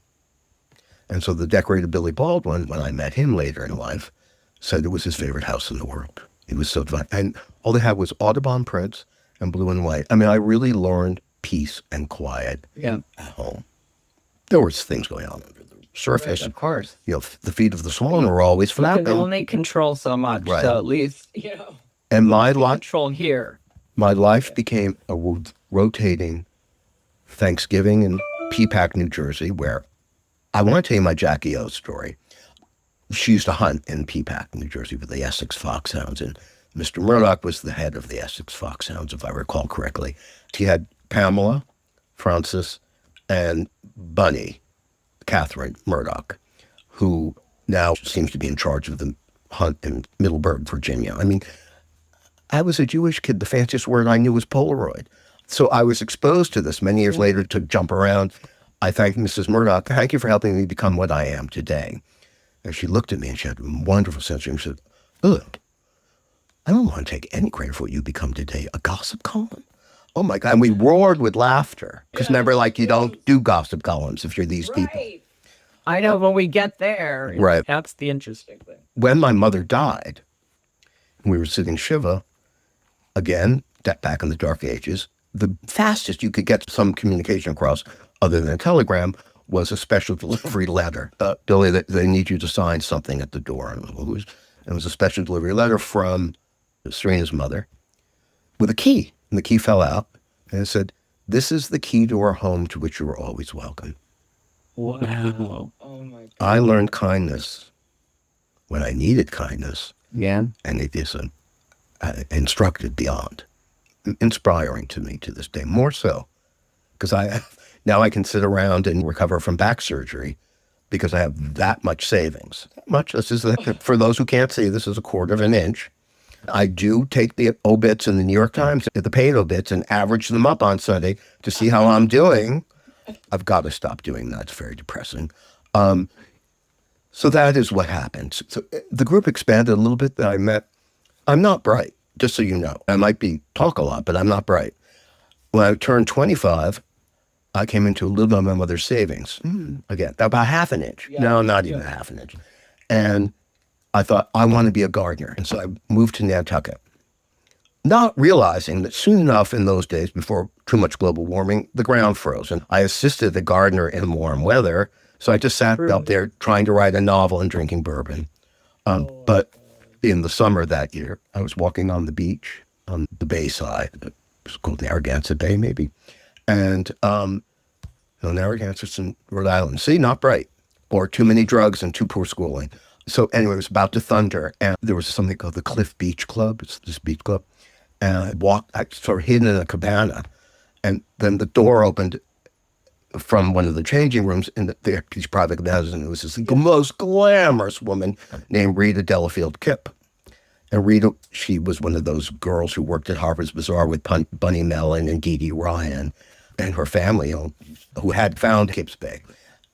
A: And so the decorator Billy Baldwin, when I met him later in life, said it was his favorite house in the world. It was so divine. And all they had was Audubon prints and blue and white. I mean, I really learned peace and quiet at home. There was things going on under the surface.
C: Right, of course.
A: You know, the feet of the swan were always
C: You can
A: flapping.
C: only control so much.
A: Right.
C: So at least,
A: And my life became a rotating Thanksgiving in Peapack, New Jersey, where I want to tell you my Jackie O story. She used to hunt in Peapack, New Jersey, with the Essex foxhounds, and Mr. Murdoch was the head of the Essex foxhounds, if I recall correctly. He had Pamela, Frances, and Bunny, Catherine Murdoch, who now seems to be in charge of the hunt in Middleburg, Virginia. I mean, I was a Jewish kid. The fanciest word I knew was Polaroid. So I was exposed to this many years later to jump around. I thanked Mrs. Murdoch. Thank you for helping me become what I am today. And she looked at me and she had a wonderful sense of humor. She said, "Ugh, I don't want to take any credit for what you become today. A gossip column? Oh my God." And we roared with laughter. Because remember, like, you don't do gossip columns if you're these people.
C: I know when we get there.
A: Right.
C: That's the interesting thing.
A: When my mother died, we were sitting Shiva, again, back in the dark ages, the fastest you could get some communication across, other than a telegram, was a special delivery letter. Billy, they need you to sign something at the door. It was a special delivery letter from Serena's mother with a key. And the key fell out. And it said, "This is the key to our home to which you are always welcome."
C: Wow. Oh my God.
A: I learned kindness when I needed kindness.
C: Yeah.
A: And it is instructed beyond. Inspiring to me to this day, more so. Because now I can sit around and recover from back surgery because I have that much savings. This is, for those who can't see, this is 1/4 of an inch. I do take the obits in the New York Times, the paid obits, and average them up on Sunday to see how I'm doing. I've got to stop doing that. It's very depressing. So that is what happened. So the group expanded a little bit that I met. I'm not bright, just so you know. I might talk a lot, but I'm not bright. When I turned 25, I came into a little bit of my mother's savings. Again, about 1/2 an inch.
C: Yeah.
A: No, not even 1/2 an inch. And I thought, I want to be a gardener. And so I moved to Nantucket, not realizing that soon enough in those days, before too much global warming, the ground froze. And I assisted the gardener in warm weather. So I just sat up there trying to write a novel and drinking bourbon. But in the summer that year, I was walking on the beach on the bay side. It was called Narragansett Bay, maybe. And Narragansett's in Rhode Island. See, not bright. Or too many drugs and too poor schooling. So anyway, it was about to thunder. And there was something called the Cliff Beach Club. It's this beach club. And I sort of hid in a cabana. And then the door opened from one of the changing rooms in these private cabanas. And it was this most glamorous woman named Rita Delafield Kipp. And Rita, she was one of those girls who worked at Harper's Bazaar with Bunny Mellon and Dee Dee Ryan and her family, who had found Kipp's Bay.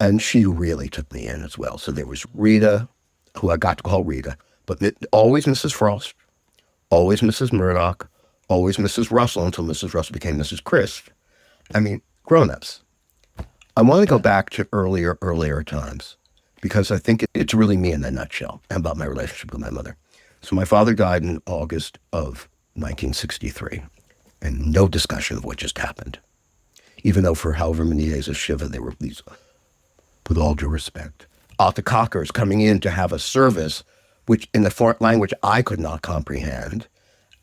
A: And she really took me in as well. So there was Rita, who I got to call Rita, but always Mrs. Frost, always Mrs. Murdoch, always Mrs. Russell, until Mrs. Russell became Mrs. Christ. I mean, grown-ups. I want to go back to earlier times, because I think it's really me in a nutshell about my relationship with my mother. So my father died in August of 1963, and no discussion of what just happened. Even though for however many days of Shiva, there were these, with all due respect, Alta Cockers coming in to have a service, which in a foreign language I could not comprehend,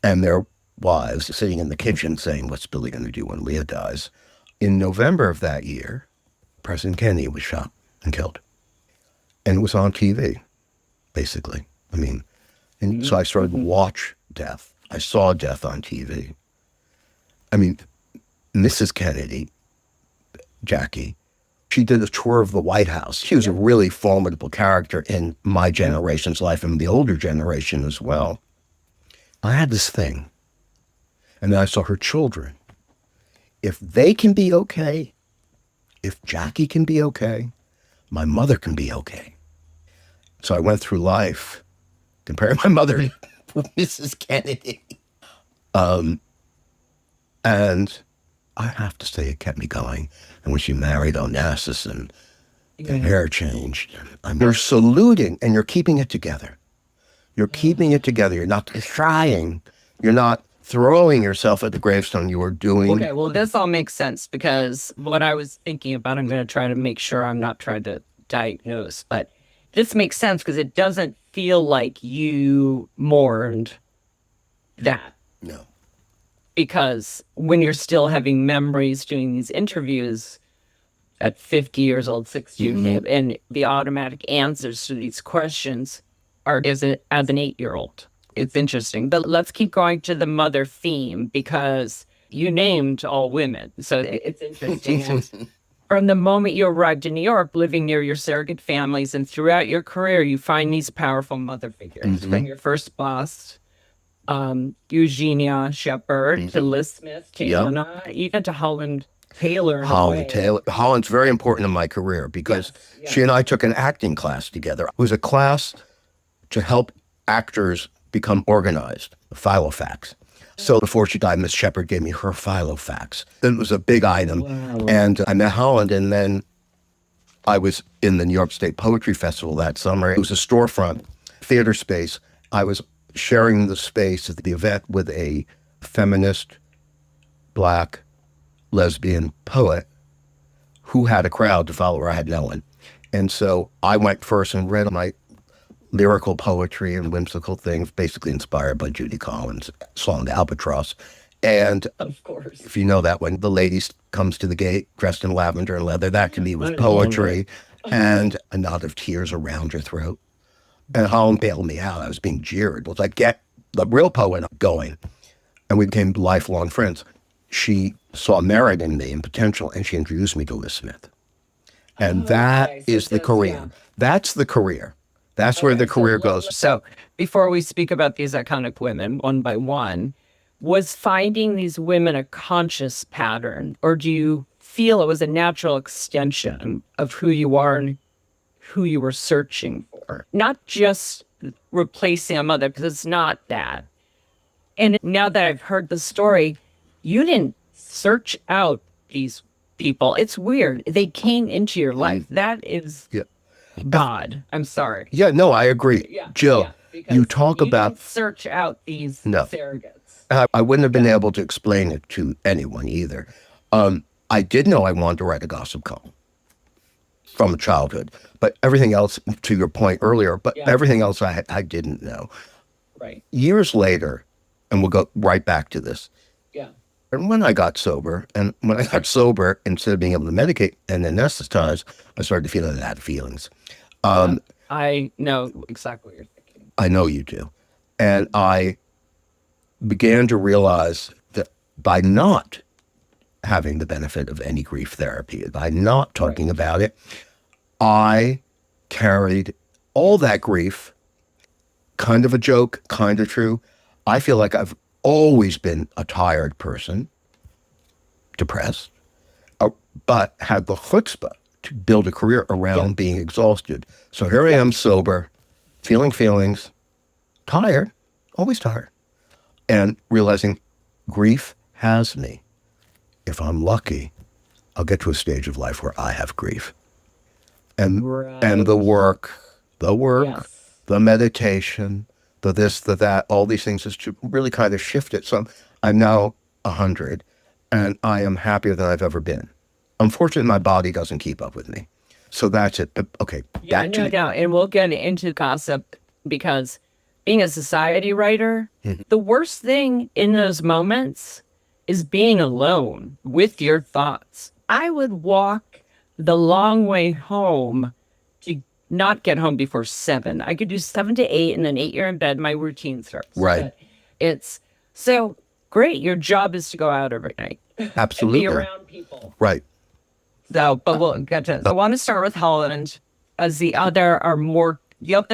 A: and their wives sitting in the kitchen saying, "What's Billy going to do when Leah dies?" In November of that year, President Kennedy was shot and killed. And it was on TV, basically. I mean, and so I started to watch death. I saw death on TV. I mean, Mrs. Kennedy, Jackie, she did a tour of the White House. She was a really formidable character in my generation's life and the older generation as well. I had this thing. And then I saw her children. If they can be okay, if Jackie can be okay, my mother can be okay. So I went through life comparing my mother to Mrs. Kennedy. And I have to say it kept me going. And when she married Onassis and the hair changed, you're saluting and you're keeping it together. You're keeping it together. You're not trying. You're not throwing yourself at the gravestone. You are doing.
C: Okay, well, this all makes sense because what I was thinking about, I'm going to try to make sure I'm not trying to diagnose, but this makes sense because it doesn't feel like you mourned that.
A: No.
C: Because when you're still having memories doing these interviews at 50 years old, 60, and the automatic answers to these questions are as an 8-year-old. It's interesting. But let's keep going to the mother theme because you named all women. So it's interesting. From the moment you arrived in New York, living near your surrogate families, and throughout your career, you find these powerful mother figures. From your first boss, Eugenia Shepard, to Liz Smith, to Anna, even to Holland Taylor.
A: Holland Taylor. Holland's very important in my career because she and I took an acting class together. It was a class to help actors become organized, Filofax. So before she died, Miss Shepard gave me her Filofax. It was a big item. Wow. And I met Holland, and then I was in the New York State Poetry Festival that summer. It was a storefront theater space. I was sharing the space at the event with a feminist, Black, lesbian poet who had a crowd to follow her. I had no one. And so I went first and read my lyrical poetry and whimsical things, basically inspired by Judy Collins' song Albatross. And
C: of course,
A: if you know that one, the lady comes to the gate dressed in lavender and leather. That to me was poetry. And a knot of tears around her throat. And Holland bailed me out. I was being jeered. It was like, get the real poet going. And we became lifelong friends. She saw merit in me and potential, and she introduced me to Liz Smith. And that is the career. Yeah. That's the career. That's where the career goes.
C: So before we speak about these iconic women one by one, was finding these women a conscious pattern, or do you feel it was a natural extension of who you are and who you were searching for? Not just replacing a mother, because it's not that. And now that I've heard the story, you didn't search out these people. It's weird. They came into your life. That is God. I'm sorry.
A: Yeah, no, I agree.
C: Yeah,
A: Jill, you talk about...
C: didn't search out these surrogates.
A: I wouldn't have been able to explain it to anyone either. I did know I wanted to write a gossip column from childhood, but everything else, to your point earlier, everything else I didn't know.
C: Right.
A: Years later, and we'll go right back to this.
C: Yeah.
A: And when I got sober, instead of being able to medicate and anesthetize, I started to feel that I had feelings.
C: I know exactly what you're thinking.
A: I know you do. And I began to realize that by not having the benefit of any grief therapy, by not talking about it, I carried all that grief, kind of a joke, kind of true. I feel like I've always been a tired person, depressed, but had the chutzpah to build a career around being exhausted. So here I am sober, feeling feelings, tired, always tired, and realizing grief has me. If I'm lucky, I'll get to a stage of life where I have grief. And the work, the meditation, the this, the that, all these things is to really kind of shift it. So I'm now 100, and I am happier than I've ever been. Unfortunately, my body doesn't keep up with me. So that's it. Okay.
C: Yeah, no doubt. And we'll get into gossip because being a society writer, the worst thing in those moments is being alone with your thoughts. I would walk the long way home to not get home before 7. I could do 7 to 8, and then 8 you're in bed, my routine starts.
A: Right.
C: But it's so great. Your job is to go out every night.
A: Absolutely.
C: And be around people.
A: Right.
C: So, but we'll get to I want to start with Holland, as the other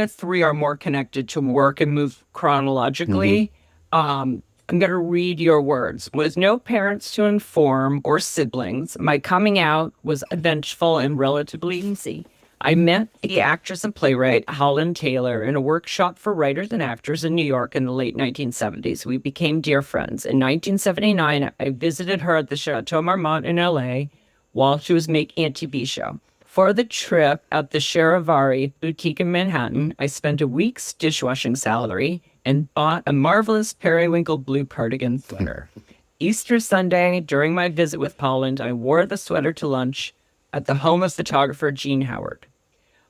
C: three are more connected to work and move chronologically. I'm going to read your words. With no parents to inform or siblings, my coming out was eventful and relatively easy. I met the actress and playwright Holland Taylor in a workshop for writers and actors in New York in the late 1970s. We became dear friends. In 1979, I visited her at the Chateau Marmont in LA while she was making a TV show. For the trip at the Charivari boutique in Manhattan, I spent a week's dishwashing salary and bought a marvelous periwinkle blue cardigan sweater. Easter Sunday, during my visit with Holland, I wore the sweater to lunch at the home of photographer Gene Howard.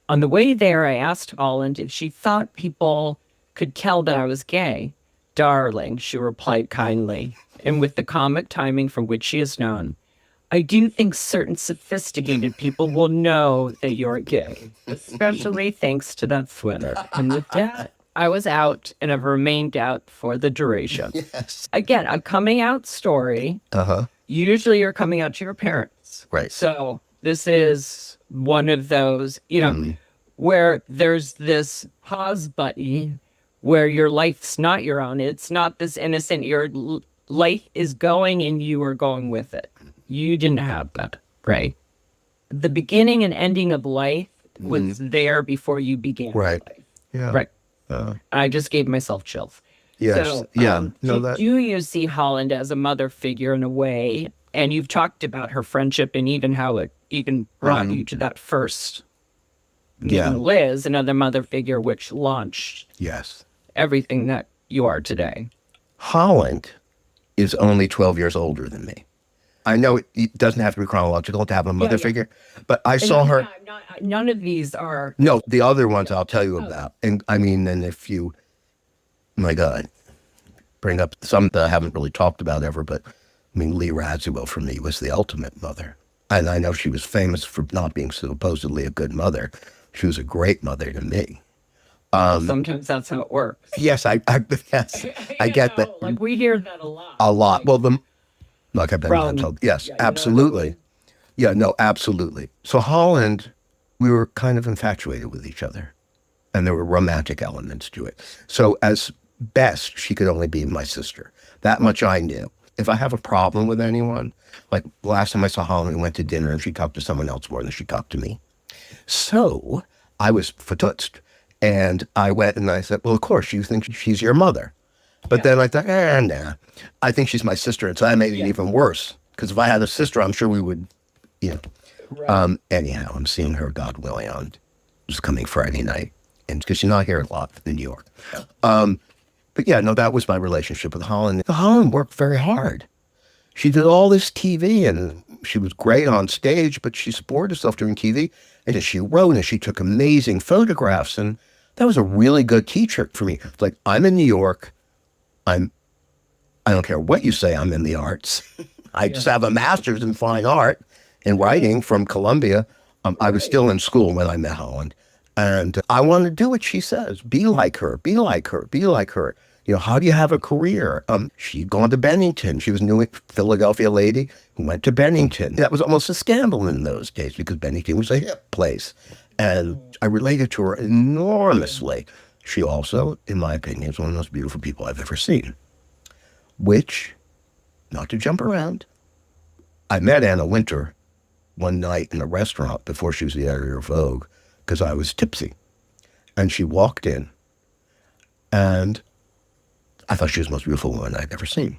C: On the way there, I asked Holland if she thought people could tell that I was gay. Darling, she replied kindly, and with the comic timing for which she is known. I do think certain sophisticated people will know that you're gay, especially thanks to that sweater. And with that, I was out and have remained out for the duration.
A: Yes.
C: Again, a coming out story. Usually you're coming out to your parents.
A: Right.
C: So this is one of those, where there's this pause button where your life's not your own. It's not this innocent, your life is going and you are going with it. You didn't have that, right? The beginning and ending of life was there before you began.
A: Right.
C: Life.
A: Yeah.
C: Right. I just gave myself chills.
A: Yes.
C: So,
A: yeah.
C: do you see Holland as a mother figure in a way? And you've talked about her friendship and even how it even brought you to that first. Liz, another mother figure, which launched everything that you are today.
A: Holland is only 12 years older than me. I know it doesn't have to be chronological to have a mother figure, but I saw her.
C: None of these are.
A: No, the other ones I'll tell you about. And I mean, and if you, my God, bring up some that I haven't really talked about ever, but I mean, Lee Radziwill for me was the ultimate mother. And I know she was famous for not being supposedly a good mother. She was a great mother to me.
C: Sometimes that's how it works.
A: Yes, I get that.
C: Like we hear that a lot.
A: A lot. Well, like I've been told. Yes, absolutely. Yeah, no, absolutely. So Holland, we were kind of infatuated with each other. And there were romantic elements to it. So as best, she could only be my sister. That much I knew. If I have a problem with anyone, like last time I saw Holland, we went to dinner and she talked to someone else more than she talked to me. So I was fatutzt. And I went and I said, well, of course, you think she's your mother. But then I thought, nah. I think she's my sister. And so that made it even worse. Because if I had a sister, I'm sure we would, Right. Anyhow, I'm seeing her, God willing, on this coming Friday night. And because she's not here a lot in New York. But yeah, no, that was my relationship with Holland. Holland worked very hard. She did all this TV and she was great on stage, but she supported herself during TV. And she wrote and she took amazing photographs. And that was a really good teacher for me. It's like, I'm in New York. I don't care what you say, I'm in the arts. I just have a master's in fine art and writing from Columbia. I was still in school when I met Holland. And I want to do what she says. Be like her, be like her, be like her. How do you have a career? She'd gone to Bennington. She was a New Philadelphia lady who went to Bennington. That was almost a scandal in those days because Bennington was a hip place. And I related to her enormously. She also, in my opinion, is one of the most beautiful people I've ever seen. Which, not to jump around, I met Anna Wintour one night in a restaurant before she was the editor of Vogue because I was tipsy. And she walked in and I thought she was the most beautiful woman I'd ever seen.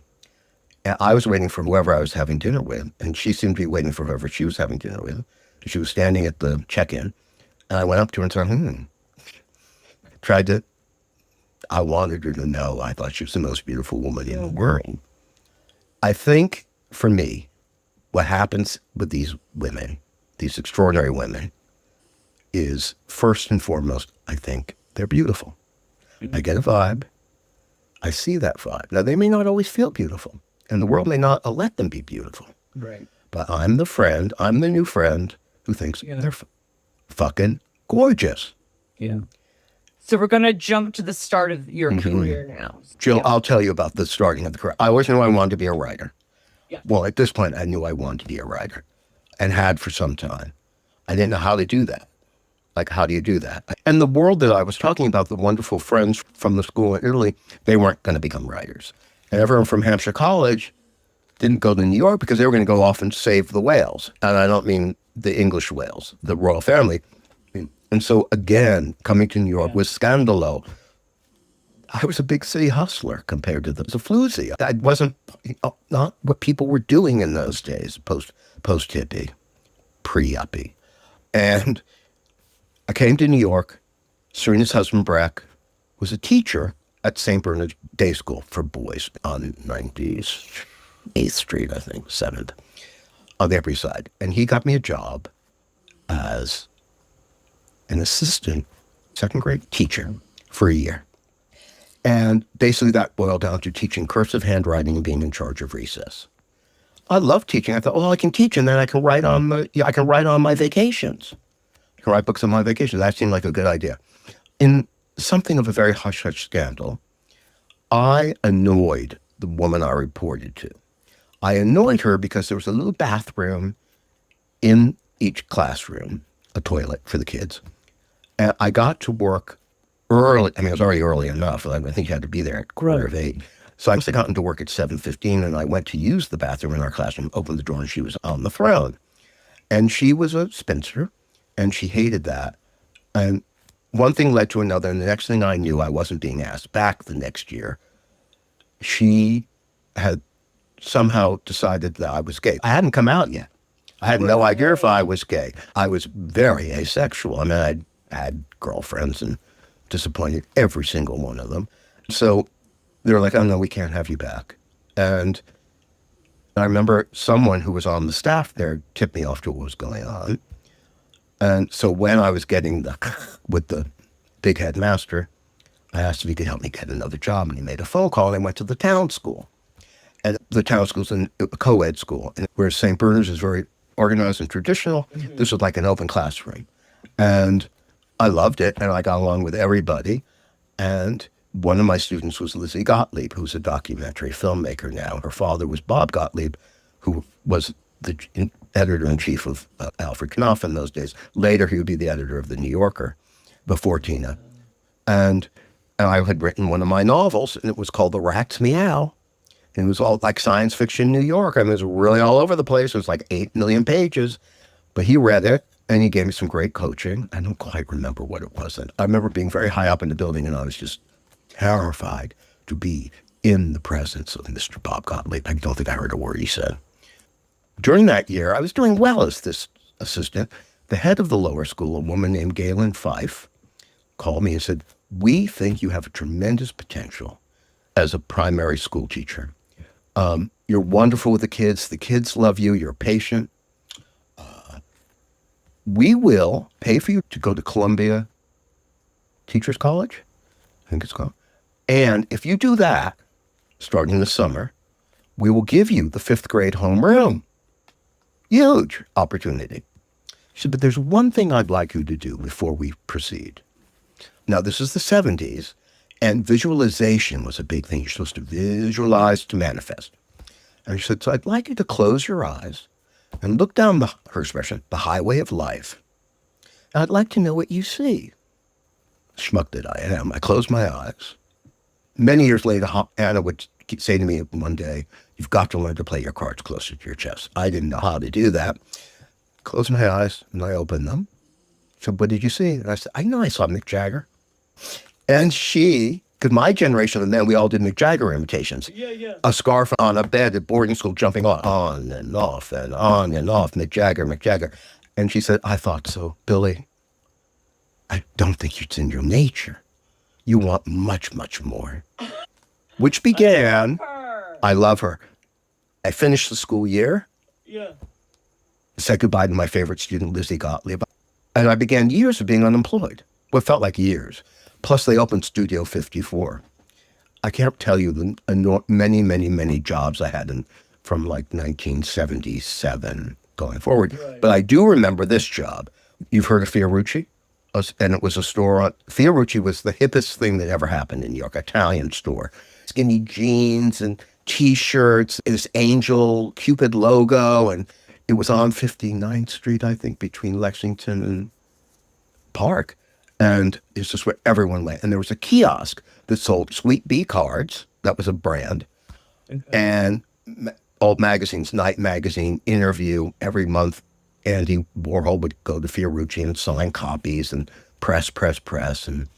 A: And I was waiting for whoever I was having dinner with, and she seemed to be waiting for whoever she was having dinner with. She was standing at the check-in, and I went up to her and said, I wanted her to know I thought she was the most beautiful woman in the world. I think, for me, what happens with these women, these extraordinary women, is first and foremost, I think, they're beautiful. I get a vibe. I see that vibe. Now, they may not always feel beautiful, and the world may not let them be beautiful.
C: Right.
A: But I'm the new friend who thinks they're fucking gorgeous.
C: Yeah. So we're going to jump to the start of your career now.
A: Jill, I'll tell you about the starting of the career. I always knew I wanted to be a writer. Yeah. Well, at this point, I knew I wanted to be a writer and had for some time. I didn't know how to do that. Like, how do you do that? And the world that I was talking about, the wonderful friends from the school in Italy, they weren't going to become writers. And everyone from Hampshire College didn't go to New York because they were going to go off and save the whales. And I don't mean the English whales, the royal family. And so, again, coming to New York was scandalo. I was a big city hustler compared to the floozy. I wasn't not what people were doing in those days, post-hippie, pre-yuppie. And I came to New York. Serena's husband, Breck, was a teacher at St. Bernard's Day School for boys on 98th Street, I think, 7th, on the Upper East Side. And he got me a job as an assistant second grade teacher for a year. And basically that boiled down to teaching cursive handwriting and being in charge of recess. I love teaching. I thought, well, I can teach and then I can write on my vacations. I can write books on my vacations. That seemed like a good idea. In something of a very hush-hush scandal, I annoyed the woman I reported to. I annoyed her because there was a little bathroom in each classroom, a toilet for the kids. And I got to work early. I mean, it was already early enough. I think you had to be there at 7:45. So I must have gotten to work at 7:15, and I went to use the bathroom in our classroom, opened the door, and she was on the throne. And she was a spinster, and she hated that. And one thing led to another, and the next thing I knew, I wasn't being asked back the next year. She had somehow decided that I was gay. I hadn't come out yet. I had no idea if I was gay. I was very asexual. I mean, I had girlfriends and disappointed every single one of them. So they were like, oh no, we can't have you back. And I remember someone who was on the staff there tipped me off to what was going on. And so when I was getting with the big headmaster, I asked if he could help me get another job, and he made a phone call, and I went to the town school. And the town school's a co-ed school, and whereas St. Bernard's is very organized and traditional, this was like an open classroom. And I loved it, and I got along with everybody. And one of my students was Lizzie Gottlieb, who's a documentary filmmaker now. Her father was Bob Gottlieb, who was the editor-in-chief of Alfred Knopf in those days. Later, he would be the editor of The New Yorker before Tina. And I had written one of my novels, and it was called The Rats Meow. And it was all like science fiction New York. I mean, it was really all over the place. It was like 8 million pages. But he read it, and he gave me some great coaching. I don't quite remember what it was. I remember being very high up in the building, and I was just terrified to be in the presence of Mr. Bob Gottlieb. I don't think I heard a word he said. During that year, I was doing well as this assistant. The head of the lower school, a woman named Galen Fife, called me and said, we think you have a tremendous potential as a primary school teacher. You're wonderful with the kids love you, you're patient. We will pay for you to go to Columbia Teachers College, I think it's called. And if you do that, starting this summer, we will give you the 5th grade homeroom. Huge opportunity. She said, but there's one thing I'd like you to do before we proceed. Now, this is the 70s, and visualization was a big thing. You're supposed to visualize to manifest. And she said, so I'd like you to close your eyes and look down her expression, the highway of life. And I'd like to know what you see. Schmuck that I am. I closed my eyes. Many years later, Anna would say to me one day, you've got to learn to play your cards closer to your chest. I didn't know how to do that. Closed my eyes and I opened them. She said, what did you see? And I said, I know I saw Mick Jagger. And she, because my generation of men, we all did Mick Jagger imitations. Yeah. A scarf on a bed at boarding school, jumping on and off and on and off, Mick Jagger. And she said, I thought so, Billy. I don't think it's in your nature. You want much, much more. Which began, I love her. I finished the school year. Yeah. Said goodbye to my favorite student, Lizzie Gottlieb. And I began years of being unemployed. What felt like years. Plus, they opened Studio 54. I can't tell you the many jobs I had from like 1977 going forward. Right. But I do remember this job. You've heard of Fiorucci? And it was a store on... Fiorucci was the hippest thing that ever happened in New York, Italian store. Skinny jeans and T-shirts, this angel Cupid logo, and it was on 59th Street, I think, between Lexington and park. And it's just where everyone went. And there was a kiosk that sold Sweet Bee cards. That was a brand. And old magazines, Night Magazine, Interview, every month. Andy Warhol would go to Fiorucci and sign copies and press. And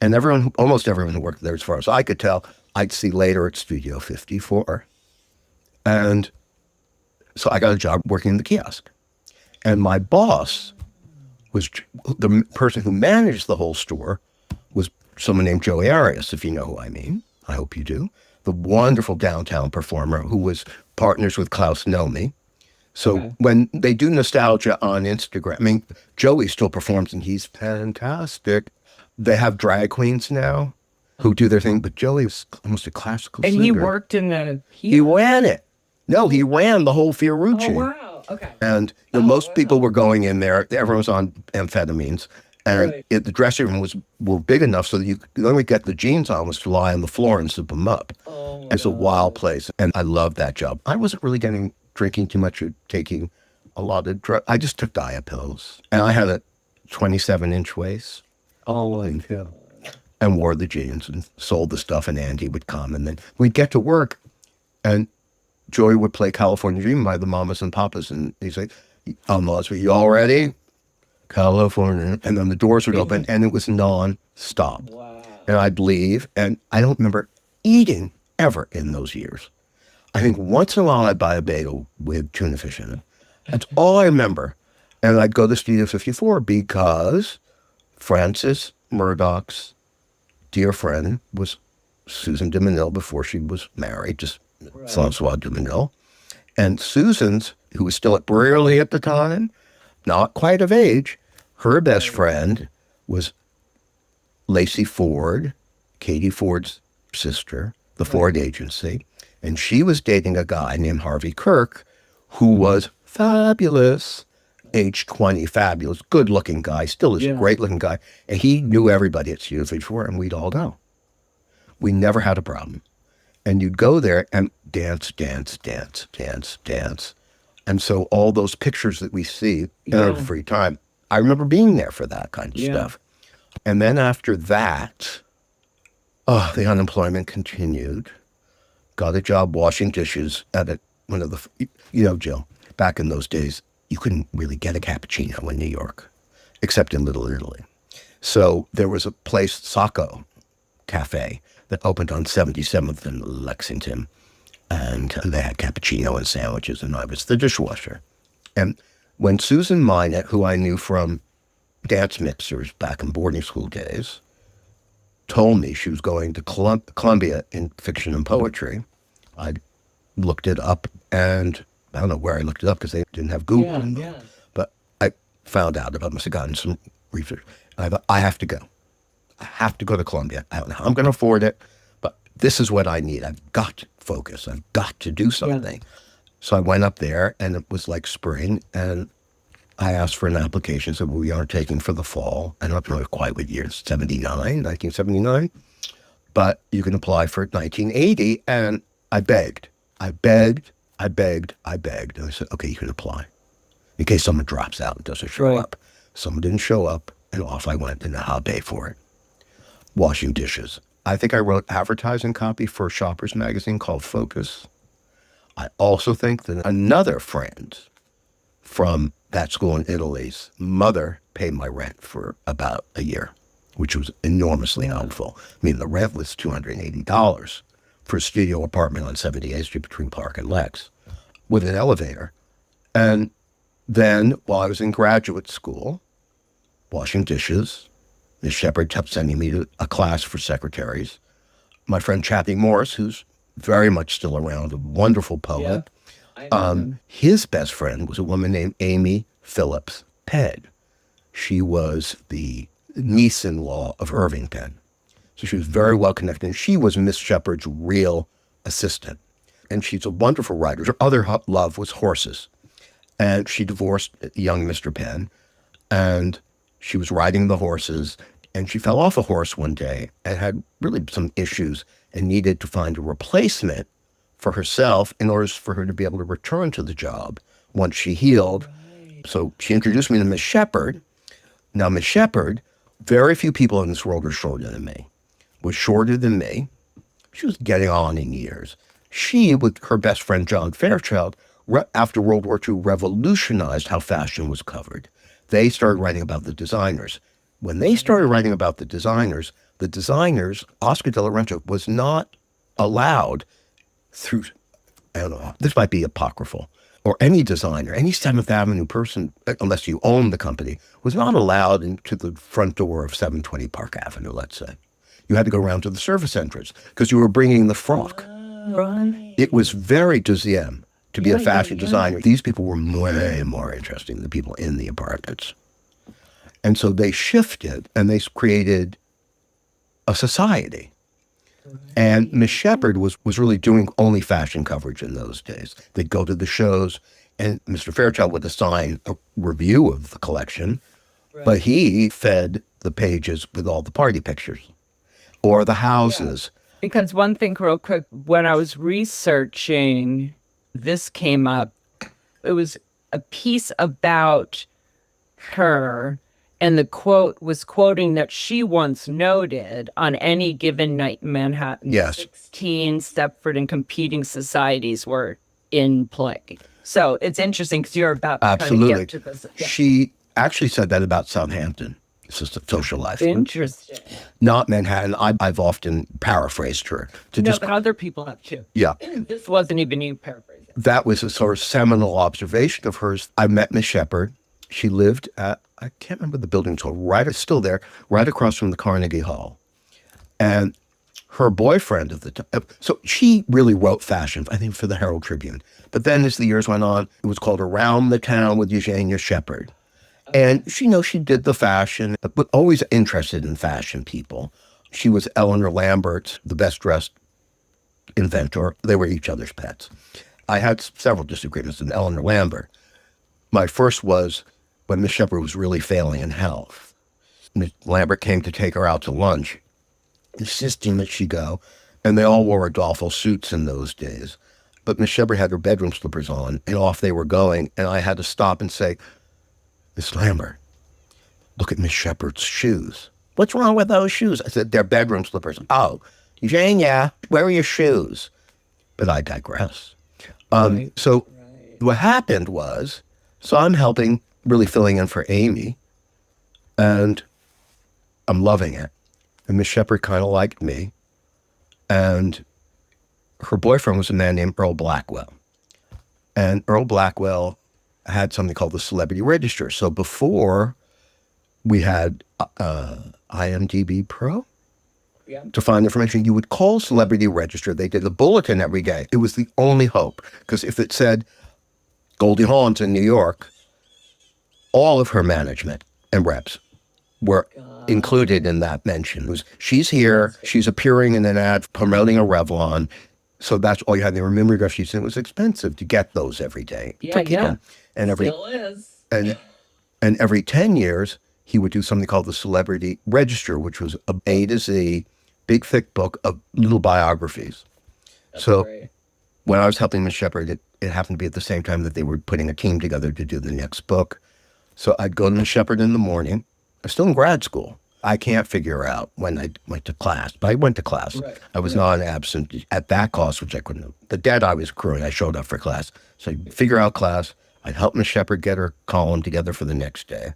A: everyone, almost everyone who worked there, as far as I could tell, I'd see later at Studio 54. And so I got a job working in the kiosk. And my boss was the person who managed the whole store was someone named Joey Arias, if you know who I mean. I hope you do. The wonderful downtown performer who was partners with Klaus Nomi. So when they do nostalgia on Instagram, I mean, Joey still performs and he's fantastic. They have drag queens now who do their thing, but Joey was almost a classical singer.
C: And he worked in the...
A: He ran it. No, he ran the whole Fiorucci.
C: Oh, wow. Okay.
A: And most people were going in there. Everyone was on amphetamines. And the dressing room were big enough so that you could only get the jeans on was to lie on the floor and zip them up. It's a wild place. And I loved that job. I wasn't really drinking too much or taking a lot of drugs. I just took diet pills. And I had a 27-inch waist.
D: Oh, yeah.
A: And wore the jeans and sold the stuff, and Andy would come. And then we'd get to work, and Joey would play California Dream by the Mamas and Papas. And he'd say, Leslie, you all ready? California. And then the doors would open, and it was non-stop. Wow. And I'd leave, and I don't remember eating ever in those years. I think once in a while I'd buy a bagel with tuna fish in it. That's all I remember. And I'd go to Studio 54 because Frances Murdoch's dear friend was Susan de Menil before she was married, just Francois de Menil. And Susan's, who was still at Brearley at the time, not quite of age, her best friend was Lacey Ford, Katie Ford's sister, the Ford Agency. And she was dating a guy named Harvey Kirk, who was fabulous, age 20, fabulous, good-looking guy, still is a great-looking guy. And he knew everybody at Studio 54, and we'd all go. We never had a problem. And you'd go there and dance. And so all those pictures that we see in our free time, I remember being there for that kind of stuff. And then after that, the unemployment continued. Got a job washing dishes at one of the, Jill, back in those days, you couldn't really get a cappuccino in New York, except in Little Italy. So there was a place, Sacco Cafe, that opened on 77th in Lexington. And they had cappuccino and sandwiches, and I was the dishwasher. And when Susan Minot, who I knew from dance mixers back in boarding school days, told me she was going to Columbia in fiction and poetry, I looked it up, and I don't know where I looked it up because they didn't have Google. But I found out about it. I must have gotten some research. And I thought, I have to go. I have to go to Columbia. I don't know how I'm going to afford it, but this is what I need. I've got to focus. I've got to do something. So I went up there, and it was like spring, and I asked for an application, said, well, we aren't taking for the fall. I don't know quite what year, 1979. But you can apply for 1980. And I begged. And I said, okay, you can apply. In case someone drops out and doesn't show up. Someone didn't show up, and off I went, and I'll pay for it. Washing dishes. I think I wrote advertising copy for a shopper's magazine called Focus. I also think that another friend from that school in Italy's mother paid my rent for about a year, which was enormously helpful. I mean, the rent was $280 for a studio apartment on 78th Street between Park and Lex with an elevator. And then while I was in graduate school, washing dishes, Miss Shepard kept sending me to a class for secretaries. My friend Chappie Morris, who's very much still around, a wonderful poet. His best friend was a woman named Amy Phillips Penn. She was the niece-in-law of Irving Penn. So she was very well connected. And she was Miss Shepard's real assistant. And she's a wonderful writer. Her other love was horses. And she divorced young Mr. Penn. And she was riding the horses. And she fell off a horse one day and had really some issues and needed to find a replacement for herself in order for her to be able to return to the job once she healed. So she introduced me to Miss Shepard. Now, Miss Shepherd, very few people in this world are shorter than me, was shorter than me. She was getting on in years. She, with her best friend John Fairchild, after World War II, revolutionized how fashion was covered. They started writing about the designers. When they started writing about the designers, Oscar de la Renta was not allowed through, I don't know, this might be apocryphal, or any designer, any Seventh Avenue person, unless you own the company, was not allowed into the front door of 720 Park Avenue, let's say. You had to go around to the service entrance because you were bringing the frock.
C: Right.
A: It was very deuxième to be a fashion designer. These people were way more interesting than the people in the apartments. And so they shifted and they created a society. And Miss Shepherd was really doing only fashion coverage in those days. They'd go to the shows, and Mr. Fairchild would assign a review of the collection, but he fed the pages with all the party pictures or the houses.
C: Because one thing real quick, when I was researching, this came up. It was a piece about her, and the quote was quoting that she once noted, on any given night in Manhattan,
A: Yes.
C: 16 Stepford and competing societies were in play. So it's interesting because you're about to
A: Absolutely.
C: kind of get to this. Yeah.
A: She actually said that about Southampton. It's just a social life.
C: Interesting.
A: Not Manhattan. I've often paraphrased her to
C: No,
A: just,
C: but other people have too.
A: yeah.
C: This wasn't even you paraphrasing.
A: That was a sort of seminal observation of hers. I met Miss Shepherd. She lived at, I can't remember the building, so it's still there, right across from the Carnegie Hall. And her boyfriend at the time, so she really wrote fashion, I think, for the Herald Tribune. But then as the years went on, it was called Around the Town with Eugenia Shepherd. And she did the fashion, but always interested in fashion people. She was Eleanor Lambert's, the best dressed inventor. They were each other's pets. I had several disagreements with Eleanor Lambert. My first was when Miss Shepherd was really failing in health. Miss Lambert came to take her out to lunch, insisting that she go, and they all wore Adolfo suits in those days. But Miss Shepherd had her bedroom slippers on, and off they were going, and I had to stop and say, Miss Lambert, look at Miss Shepherd's shoes. What's wrong with those shoes? I said, they're bedroom slippers. Oh, Eugenia, where are your shoes? But I digress. So what happened was, so I'm really filling in for Amy, and I'm loving it. And Miss Shepherd kind of liked me. And her boyfriend was a man named Earl Blackwell. And Earl Blackwell had something called the Celebrity Register. So before we had IMDb Pro, to find information, you would call Celebrity Register. They did a bulletin every day. It was the only hope. Because if it said Goldie Hawn's in New York, all of her management and reps were included in that mention. It was, she's here, she's appearing in an ad promoting a Revlon. So that's all you had. They were mimeograph sheets, and it was expensive to get those every day.
C: Yeah.
A: And
C: Still is.
A: and every 10 years, he would do something called the Celebrity Register, which was a A to Z, big, thick book of little biographies.
C: That's
A: so
C: great.
A: When I was helping Miss Shepherd, it happened to be at the same time that they were putting a team together to do the next book. So I'd go to Miss Shepherd in the morning. I was still in grad school. I can't figure out when I went to class, but I went to class.
C: Right.
A: I was not absent at that cost, which I couldn't have. The debt I was accruing, I showed up for class. So I'd figure out class. I'd help Miss Shepherd get her column together for the next day.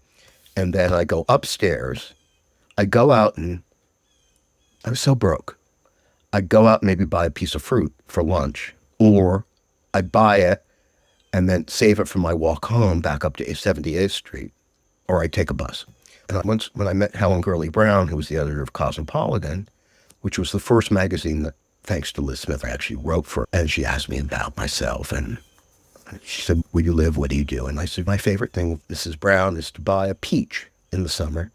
A: And then I go upstairs. I go out and I was so broke. I'd go out and maybe buy a piece of fruit for lunch, or I'd buy it and then save it for my walk home back up to 78th Street, or I'd take a bus. And once, when I met Helen Gurley Brown, who was the editor of Cosmopolitan, which was the first magazine that, thanks to Liz Smith, I actually wrote for, and she asked me about myself, and she said, where do you live? What do you do? And I said, my favorite thing with Mrs. Brown is to buy a peach in the summer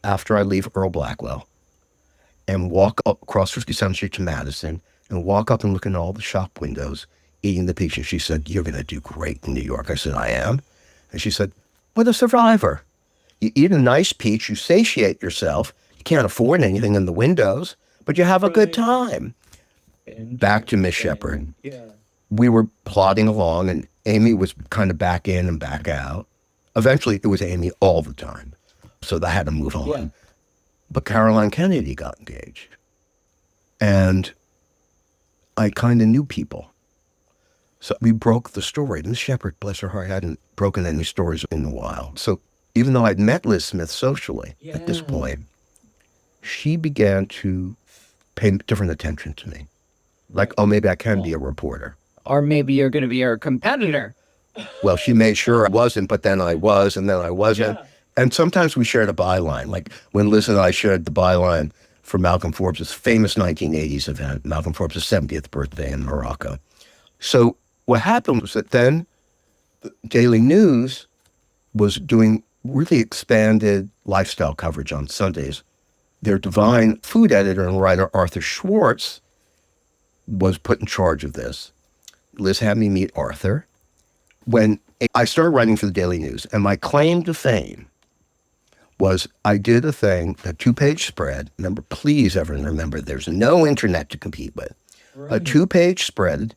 A: after I leave Earl Blackwell and walk up across 57th Street to Madison and walk up and look in all the shop windows eating the peach. And she said, you're going to do great in New York. I said, I am. And she said, what a survivor. You eat a nice peach, you satiate yourself, you can't afford anything in the windows, but you have a good time. Back to Miss Shepherd.
C: Yeah.
A: We were plodding along, and Amy was kind of back in and back out. Eventually, it was Amy all the time. So I had to move on.
C: Yeah.
A: But Caroline Kennedy got engaged. And I kind of knew people. So we broke the story. Liz Shepard, bless her heart, hadn't broken any stories in a while. So even though I'd met Liz Smith socially at this point, she began to pay different attention to me. Like, oh, maybe I can be a reporter.
C: Or maybe you're going to be her competitor.
A: Well, she made sure I wasn't, but then I was, and then I wasn't. Yeah. And sometimes we shared a byline. Like when Liz and I shared the byline for Malcolm Forbes' famous 1980s event, Malcolm Forbes' 70th birthday in Morocco. So what happened was that then the Daily News was doing really expanded lifestyle coverage on Sundays. Their divine food editor and writer, Arthur Schwartz, was put in charge of this. Liz had me meet Arthur. When I started writing for the Daily News, and my claim to fame was I did a thing, a 2-page spread. Remember, please everyone remember, there's no internet to compete with. Right. A 2-page spread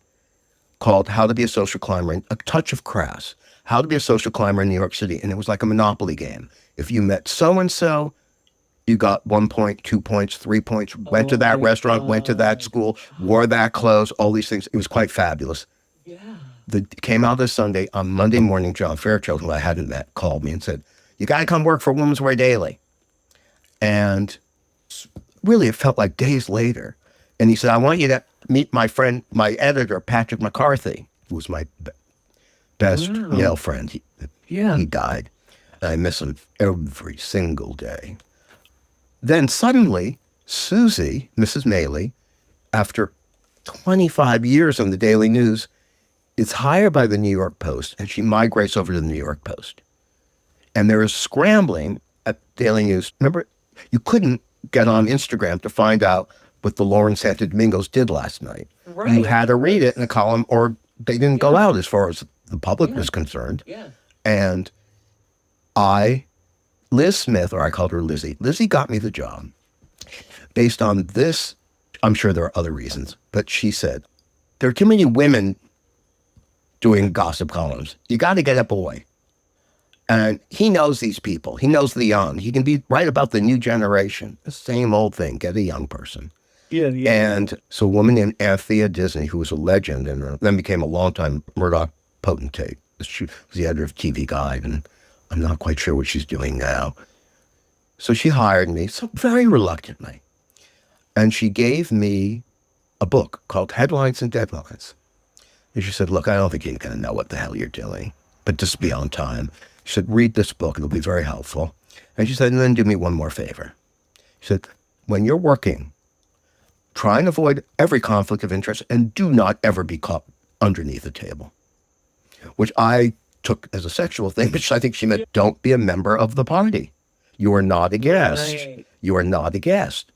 A: called How to Be a Social Climber, a touch of crass. How to Be a Social Climber in New York City. And it was like a Monopoly game. If you met so-and-so, you got 1 point, 2 points, 3 points, went to that restaurant, went to that school, wore that clothes, all these things. It was quite fabulous. Yeah. Came out this Sunday. On Monday morning, John Fairchild, who I hadn't met, called me and said, you got to come work for Women's Wear Daily. And really, it felt like days later. And he said, I want you to meet my friend, my editor, Patrick McCarthy, who was my best male friend. He died. And I miss him every single day. Then suddenly, Susie, Mrs. Maley, after 25 years on the Daily News, is hired by the New York Post, and she migrates over to the New York Post. And there is scrambling at Daily News. Remember, you couldn't get on Instagram to find out what the Lauren Santo Domingos did last night. Right. You had to read it in a column, or they didn't go out as far as the public was concerned. Yeah. And Liz Smith, or I called her Lizzie. Lizzie got me the job based on this. I'm sure there are other reasons, but she said, there are too many women doing gossip columns. You got to get a boy. And he knows these people. He knows the young. He can be right about the new generation. The same old thing. Get a young person. Yeah. And so a woman named Anthea Disney, who was a legend and then became a longtime Murdoch potentate. She was the editor of TV Guide, and I'm not quite sure what she's doing now. So she hired me, so very reluctantly. And she gave me a book called Headlines and Deadlines. And she said, look, I don't think you're going to know what the hell you're doing, but just be on time. She said, read this book. It'll be very helpful. And she said, and then do me one more favor. She said, when you're working, try and avoid every conflict of interest and do not ever be caught underneath the table, which I took as a sexual thing, which I think she meant, don't be a member of the party. You are not a guest. Right. You are not a guest.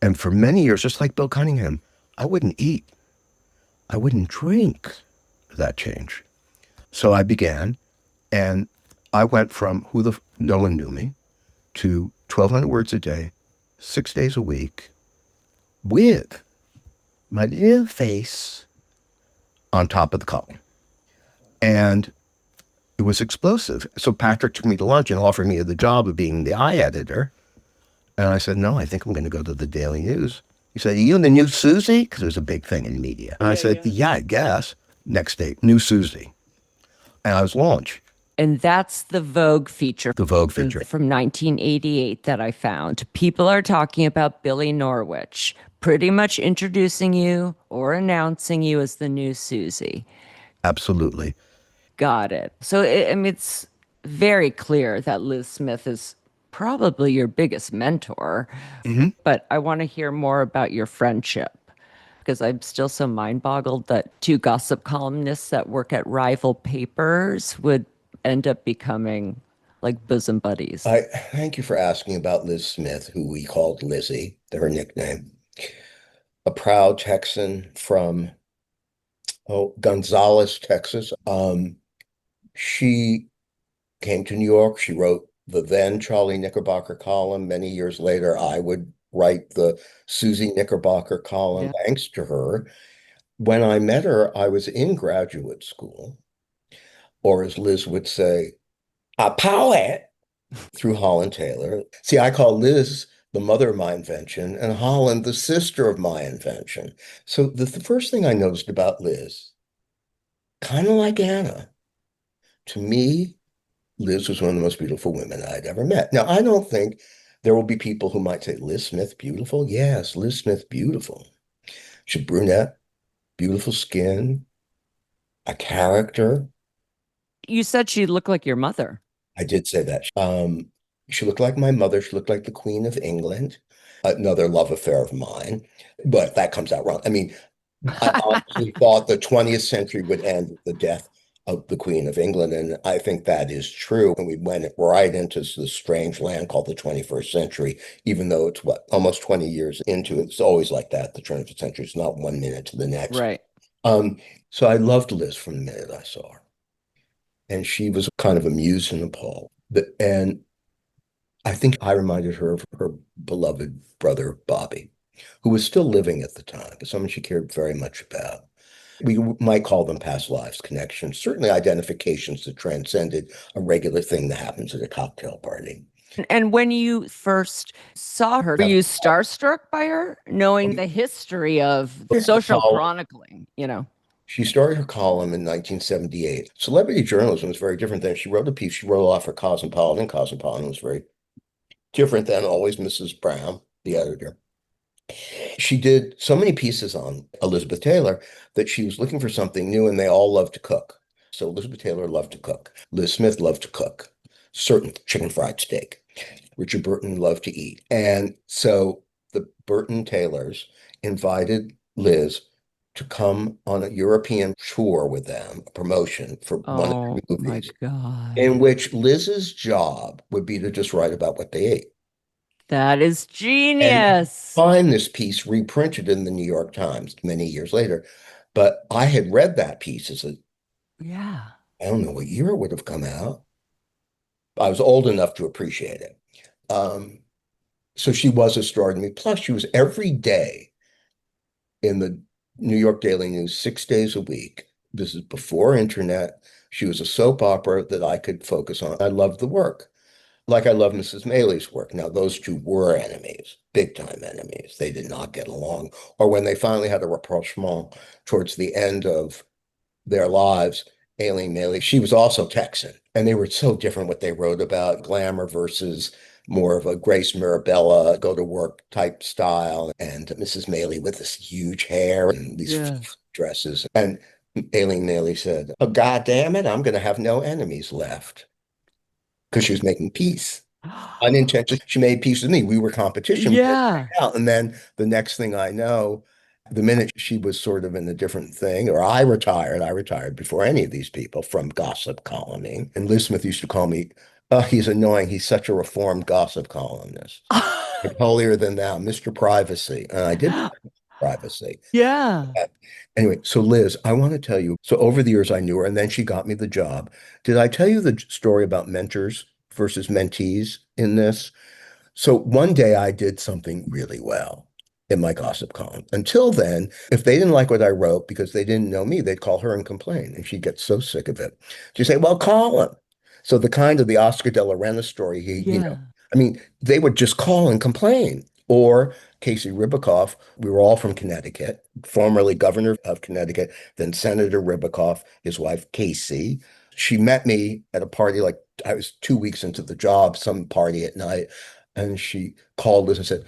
A: And for many years, just like Bill Cunningham, I wouldn't eat. I wouldn't drink. That changed. So I began, and I went from no one knew me to 1,200 words a day, 6 days a week, with my little face on top of the column. And it was explosive. So Patrick took me to lunch and offered me the job of being the eye editor. And I said, no, I think I'm going to go to the Daily News. He said, are you the new Susie? Because it was a big thing in media. And I said, yeah, I guess. Next day, new Susie. And I was launched.
B: And that's the Vogue feature.
A: The Vogue feature.
B: From 1988 that I found. People are talking about Billy Norwich, pretty much introducing you or announcing you as the new Susie.
A: Absolutely.
B: Got it. So it's very clear that Liz Smith is probably your biggest mentor. Mm-hmm. But I want to hear more about your friendship, because I'm still so mind-boggled that two gossip columnists that work at rival papers would end up becoming like bosom buddies.
A: I thank you for asking about Liz Smith, who we called Lizzie, her nickname. A proud Texan from Gonzales, Texas. She came to New York. She wrote the then Charlie Knickerbocker column. Many years later, I would write the Susie Knickerbocker column. Yeah. Thanks to her. When I met her, I was in graduate school, or as Liz would say, a poet. through Holland Taylor. See, I call Liz the mother of my invention and Holland the sister of my invention. So the first thing I noticed about Liz, kind of like Anna, to me, Liz was one of the most beautiful women I'd ever met. Now, I don't think there will be people who might say, Liz Smith, beautiful? Yes, Liz Smith, beautiful. She's brunette, beautiful skin, a character.
B: You said she looked like your mother.
A: I did say that. She looked like my mother. She looked like the Queen of England, another love affair of mine. But that comes out wrong. I mean, I honestly thought the 20th century would end with the death of the Queen of England, and I think that is true. And we went right into this strange land called the 21st century, even though it's what, almost 20 years into it. It's always like that. The 21st century is not 1 minute to the next.
B: Right.
A: So I loved Liz from the minute I saw her. And she was kind of amused and appalled. And I think I reminded her of her beloved brother, Bobby, who was still living at the time, but someone she cared very much about. We might call them past lives connections, certainly identifications that transcended a regular thing that happens at a cocktail party.
B: And when you first saw her, were you starstruck by her, knowing the history of social chronicling, you know?
A: She started her column in 1978. Celebrity journalism was very different then. She wrote a piece, she wrote off for Cosmopolitan. Cosmopolitan was very different than always Mrs. Brown, the editor. She did so many pieces on Elizabeth Taylor that she was looking for something new, and they all loved to cook. So Elizabeth Taylor loved to cook. Liz Smith loved to cook, certain chicken fried steak. Richard Burton loved to eat. And so the Burton Taylors invited Liz to come on a European tour with them, a promotion for one of their movies, in which Liz's job would be to just write about what they ate.
B: That is
A: And
B: genius.
A: find this piece reprinted in the New York Times many years later. But I had read that piece as
B: Yeah.
A: I don't know what year it would have come out. I was old enough to appreciate it. So she was a star to me. Plus, she was every day in the New York Daily News 6 days a week. This is before internet. She was a soap opera that I could focus on. I loved the work, like I love Mrs. Maley's work. Now, those two were enemies, big time enemies. They did not get along. Or when they finally had a rapprochement towards the end of their lives, Aileen Maley, she was also Texan. And they were so different what they wrote about, glamour versus more of a Grace Mirabella, go to work type style. And Mrs. Maley with this huge hair and these dresses. And Aileen Maley said, oh, God damn it, I'm going to have no enemies left. Because she was making peace. Unintentionally, she made peace with me. We were competition.
B: Yeah.
A: And then the next thing I know, the minute she was sort of in a different thing, or I retired before any of these people from gossip columning. And Liz Smith used to call me, oh, he's annoying. He's such a reformed gossip columnist. Like, holier than thou, Mr. Privacy. And I did privacy.
B: Yeah.
A: Anyway, so Liz, I want to tell you, so over the years I knew her, and then she got me the job. Did I tell you the story about mentors versus mentees in this? So one day I did something really well in my gossip column. Until then, if they didn't like what I wrote because they didn't know me, they'd call her and complain. And she'd get so sick of it. She'd say, well, call him. So the kind of the Oscar de la Renta story, I mean, they would just call and complain. Or Casey Ribicoff, we were all from Connecticut, formerly governor of Connecticut, then Senator Ribicoff, his wife Casey. She met me at a party, like I was 2 weeks into the job, some party at night, and she called us and said,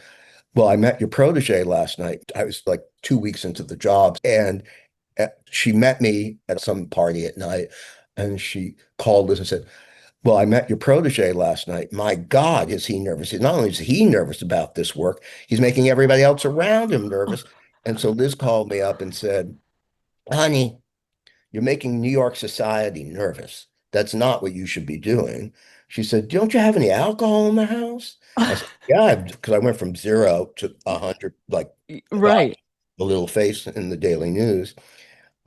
A: well, I met your protege last night. I was like 2 weeks into the job, and she met me at some party at night, and she called us and said, well, I met your protege last night. My God, is he nervous? Not only is he nervous about this work, he's making everybody else around him nervous. And so Liz called me up and said, honey, you're making New York society nervous. That's not what you should be doing. She said, don't you have any alcohol in the house? I said, yeah, because I went from 0 to 100, like
B: Right.
A: a little face in the Daily News.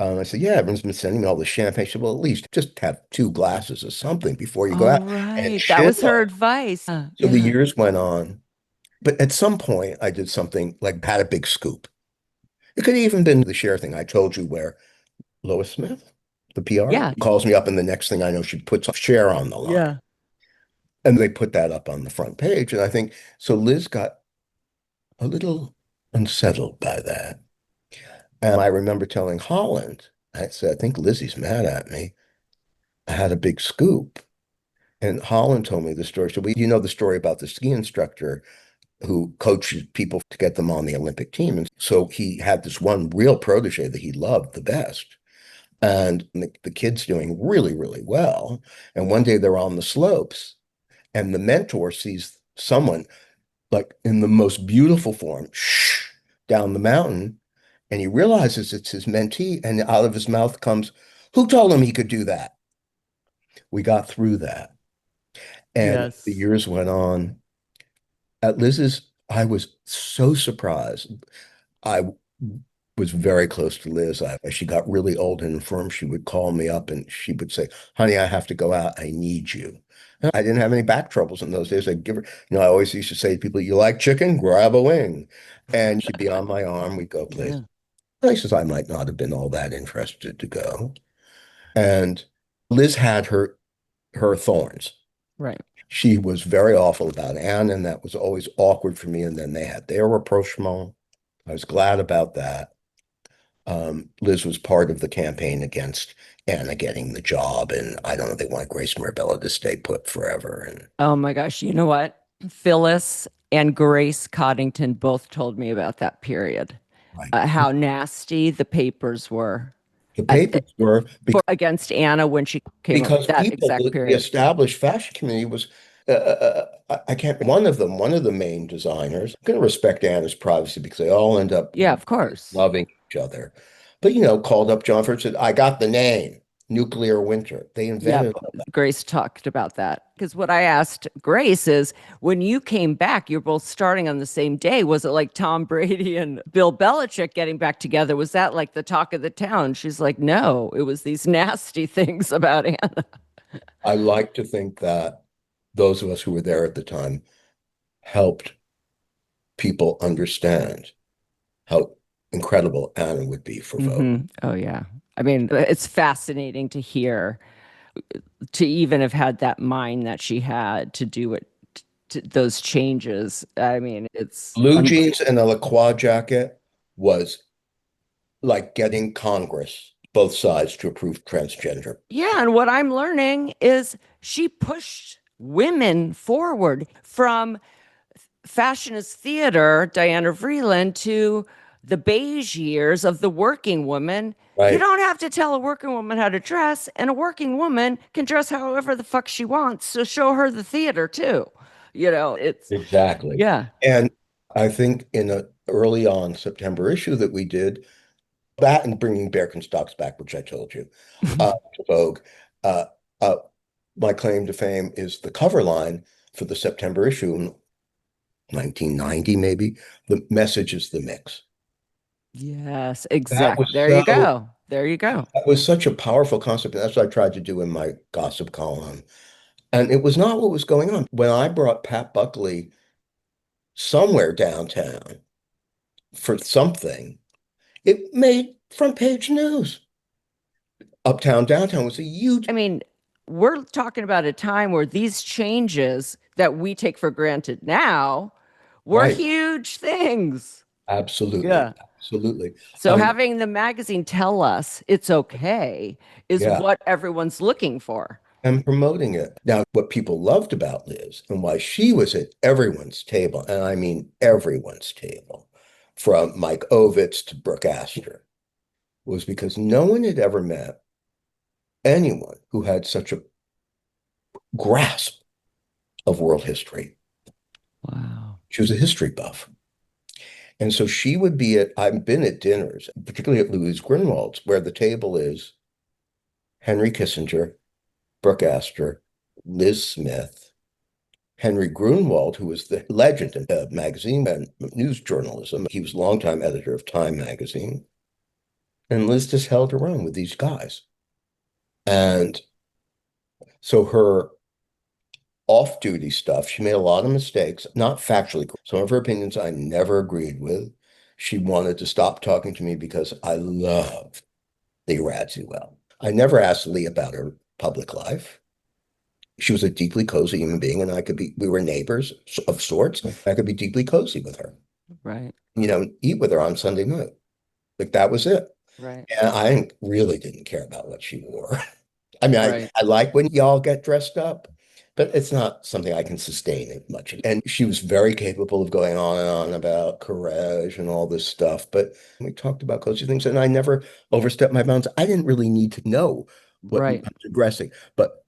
A: I said, yeah, everyone's been sending me all the champagne. She said, well, at least just have 2 glasses of something before you go out.
B: Right. That was her advice.
A: So the years went on. But at some point, I did something like had a big scoop. It could have even been the Cher thing I told you where Lois Smith, the PR, calls me up, and the next thing I know, she puts Cher on the line. And they put that up on the front page. And I think, so Liz got a little unsettled by that. And I remember telling Holland, I said, I think Lizzie's mad at me. I had a big scoop. And Holland told me the story. So you know the story about the ski instructor who coaches people to get them on the Olympic team. And so he had this one real protege that he loved the best. And the kid's doing really, really well. And one day they're on the slopes and the mentor sees someone like in the most beautiful form down the mountain. And he realizes it's his mentee. And out of his mouth comes, who told him he could do that? We got through that. And the
B: Yes.
A: years went on. At Liz's, I was so surprised. I was very close to Liz. As she got really old and infirm, she would call me up and she would say, honey, I have to go out. I need you. And I didn't have any back troubles in those days. I'd give her, I always used to say to people, you like chicken? Grab a wing. And she'd be on my arm. We'd go places I might not have been all that interested to go. And Liz had her thorns.
B: Right.
A: She was very awful about Anne, and that was always awkward for me. And then they had their rapprochement. I was glad about that. Liz was part of the campaign against Anna getting the job, and I don't know, they want Grace Marabella to stay put forever. And
B: Oh my gosh, you know what? Phyllis and Grace Coddington both told me about that period,
A: right.
B: how nasty the papers were
A: The papers were
B: against Anna when she came up
A: because
B: that
A: people,
B: exact
A: the
B: period.
A: established fashion community was, I can't, one of the main designers, I'm going to respect Anna's privacy because they all end up
B: Yeah, of course.
A: loving each other. But, called up John Ford and said, I got the name, Nuclear Winter. They invented all that.
B: Grace talked about that. Because what I asked Grace is, when you came back, you're both starting on the same day. Was it like Tom Brady and Bill Belichick getting back together? Was that like the talk of the town? She's like, no, it was these nasty things about Anna.
A: I like to think that those of us who were there at the time helped people understand how incredible Anna would be for Vogue.
B: Oh, yeah. I mean, it's fascinating to hear, to even have had that mind that she had to do it, those changes. I mean, it's
A: Blue jeans and a LaCroix jacket was like getting Congress, both sides, to approve transgender.
B: Yeah, and what I'm learning is she pushed women forward from fashion as theater, Diana Vreeland, to the beige years of the working woman.
A: Right.
B: You don't have to tell a working woman how to dress, and a working woman can dress however the fuck she wants. So show her the theater too. It's
A: exactly.
B: Yeah.
A: And I think in an early on September issue that we did, that and bringing Birkenstocks back, which I told you, to Vogue, my claim to fame is the cover line for the September issue in 1990, maybe. The message is the mix.
B: Yes, exactly. There you go.
A: That was such a powerful concept. And that's what I tried to do in my gossip column. And it was not what was going on. When I brought Pat Buckley somewhere downtown for something, it made front page news. Uptown, downtown was a huge.
B: I mean, we're talking about a time where these changes that we take for granted now were
A: Right.
B: huge things.
A: Absolutely.
B: Yeah.
A: Absolutely.
B: So having the magazine tell us it's okay is what everyone's looking for.
A: And promoting it. Now, what people loved about Liz and why she was at everyone's table, and I mean everyone's table, from Mike Ovitz to Brooke Astor, was because no one had ever met anyone who had such a grasp of world history.
B: Wow.
A: She was a history buff. And so she would be I've been at dinners, particularly at Louise Grinwald's, where the table is Henry Kissinger, Brooke Astor, Liz Smith, Henry Grunwald, who was the legend in magazine and news journalism. He was longtime editor of Time magazine. And Liz just held her own with these guys. And so her off-duty stuff, she made a lot of mistakes, not factually. Some of her opinions I never agreed with. She wanted to stop talking to me because I loved Lee Radziwill. I never asked Lee about her public life. She was a deeply cozy human being, and we were neighbors of sorts. I could be deeply cozy with her,
B: Right.
A: eat with her on Sunday night. Like that was it.
B: Right.
A: And I really didn't care about what she wore. I mean,
B: Right.
A: I like when y'all get dressed up, but it's not something I can sustain it much. And she was very capable of going on and on about courage and all this stuff. But we talked about cozy things, and I never overstepped my bounds. I didn't really need to know what
B: Right.
A: I'm digressing, but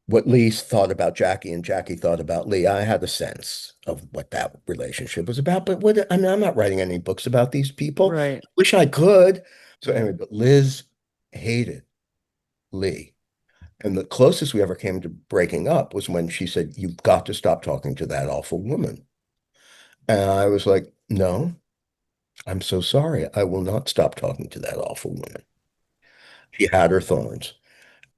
A: what Lee thought about Jackie and Jackie thought about Lee, I had a sense of what that relationship was about. But I mean, I'm not writing any books about these people.
B: Right.
A: Wish I could. So anyway, but Liz hated Lee. And the closest we ever came to breaking up was when she said, "You've got to stop talking to that awful woman." And I was like, "No, I'm so sorry. I will not stop talking to that awful woman." She had her thorns,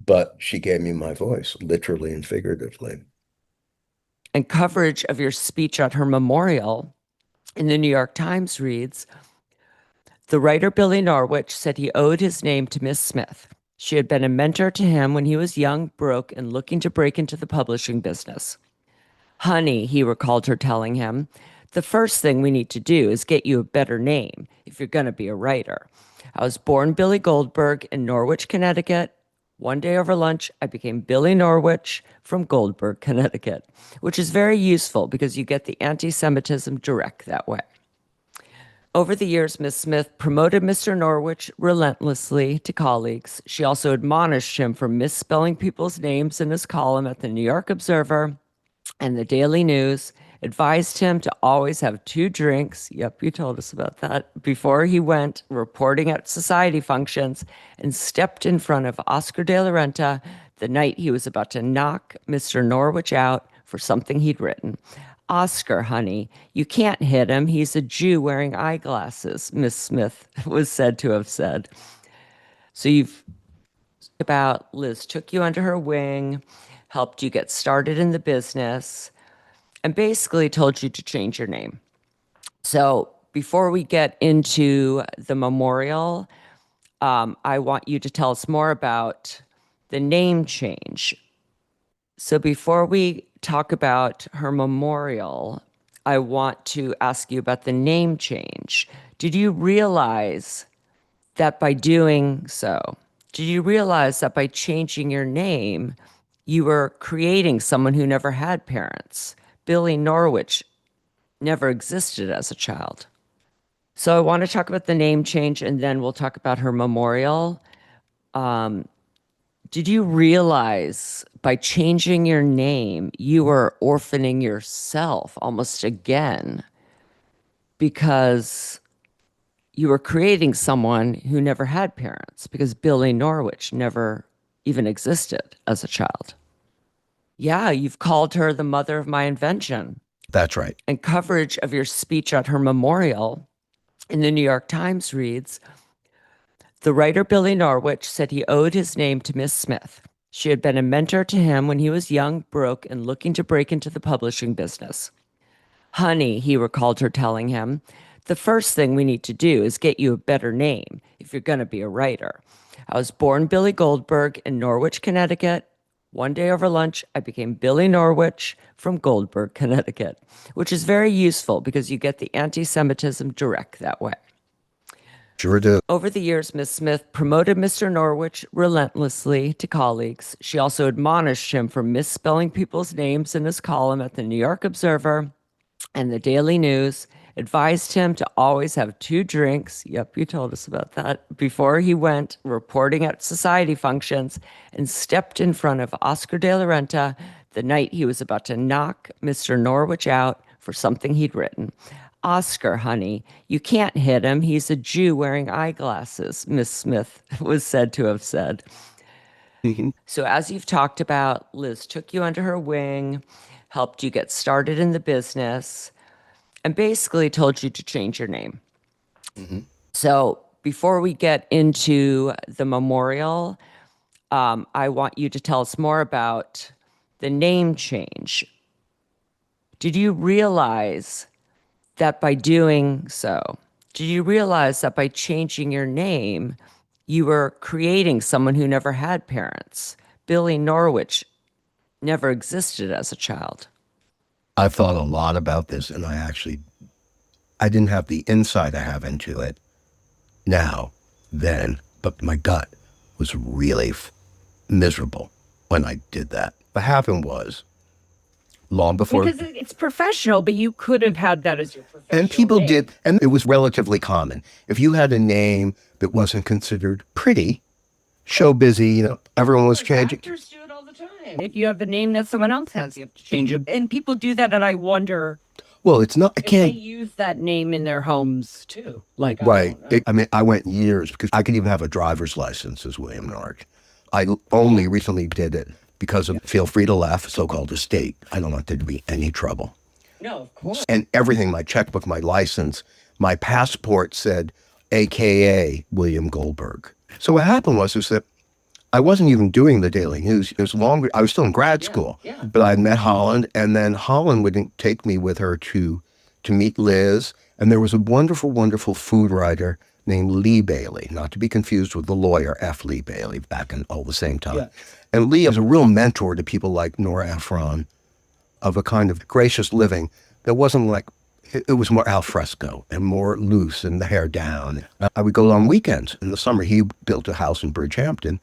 A: but she gave me my voice, literally and figuratively.
B: And coverage of your speech at her memorial in the New York Times reads, the writer Billy Norwich said he owed his name to Miss Smith. She had been a mentor to him when he was young, broke, and looking to break into the publishing business. Honey, he recalled her telling him, the first thing we need to do is get you a better name if you're going to be a writer. I was born Billy Goldberg in Norwich, Connecticut. One day over lunch, I became Billy Norwich from Goldberg, Connecticut, which is very useful because you get the anti-Semitism direct that way. Over the years, Miss Smith promoted Mr. Norwich relentlessly to colleagues. She also admonished him for misspelling people's names in his column at the New York Observer and the Daily News, advised him to always have 2 drinks. Yep, you told us about that. Before he went reporting at society functions, and stepped in front of Oscar de la Renta the night he was about to knock Mr. Norwich out for something he'd written. Oscar, honey, you can't hit him. He's a Jew wearing eyeglasses, Miss Smith was said to have said. So you've about Liz took you under her wing, helped you get started in the business, and basically told you to change your name. So before we get into the memorial, I want you to tell us more about the name change. So before we talk about her memorial, I want to ask you about the name change. Did you realize that by doing so, did you realize that by changing your name, you were creating someone who never had parents? Billy Norwich never existed as a child. So I want to talk about the name change, and then we'll talk about her memorial. Did you realize by changing your name, you were orphaning yourself almost again because you were creating someone who never had parents, because Billy Norwich never even existed as a child? Yeah, you've called her the mother of my invention.
A: That's right.
B: And coverage of your speech at her memorial in the New York Times reads, the writer Billy Norwich said he owed his name to Miss Smith. She had been a mentor to him when he was young, broke, and looking to break into the publishing business. Honey, he recalled her telling him, the first thing we need to do is get you a better name if you're going to be a writer. I was born Billy Goldberg in Norwich, Connecticut. One day over lunch, I became Billy Norwich from Goldberg, Connecticut, which is very useful because you get the anti-Semitism direct that way.
A: Sure do.
B: Over the years, Miss Smith promoted Mr. Norwich relentlessly to colleagues. She also admonished him for misspelling people's names in his column at the New York Observer and the Daily News, advised him to always have 2 drinks. Yep, you told us about that. Before he went reporting at society functions, and stepped in front of Oscar de la Renta the night he was about to knock Mr. Norwich out for something he'd written. Oscar, honey, you can't hit him. He's a Jew wearing eyeglasses, Miss Smith was said to have said. So as you've talked about, Liz took you under her wing, helped you get started in the business, and basically told you to change your name. So before we get into the memorial, I want you to tell us more about the name change. Did you realize that by doing so, did you realize that by changing your name, you were creating someone who never had parents? Billy Norwich never existed as a child.
A: I've thought a lot about this, and I didn't have the insight I have into it now, then, but my gut was really miserable when I did that. What happened was, long before...
C: Because it's professional, but you could have had that as your professional
A: And people
C: name.
A: did, and it was relatively common. If you had a name that wasn't considered pretty, show busy, everyone was changing.
C: Actors do it all the time. If you have the name that someone else has, you have to change it. And people do that, and I wonder
A: Well, it's not, I
C: if they
A: can't...
C: use that name in their homes, too. Like,
A: Right.
C: I don't know.
A: I went years because I could even have a driver's license as William Norwich. I only recently did it because of Feel Free to Laugh, so-called estate. I don't want there to be any trouble.
C: No, of course.
A: And everything, my checkbook, my license, my passport said, AKA William Goldberg. So what happened was that I wasn't even doing the Daily News. It was longer. I was still in grad school, but I met Holland, and then Holland would take me with her to meet Liz. And there was a wonderful, wonderful food writer named Lee Bailey, not to be confused with the lawyer F. Lee Bailey back in all the same time. Yeah. And Lee was a real mentor to people like Nora Ephron, of a kind of gracious living that wasn't like, it was more al fresco and more loose and the hair down. I would go on weekends. In the summer, he built a house in Bridgehampton.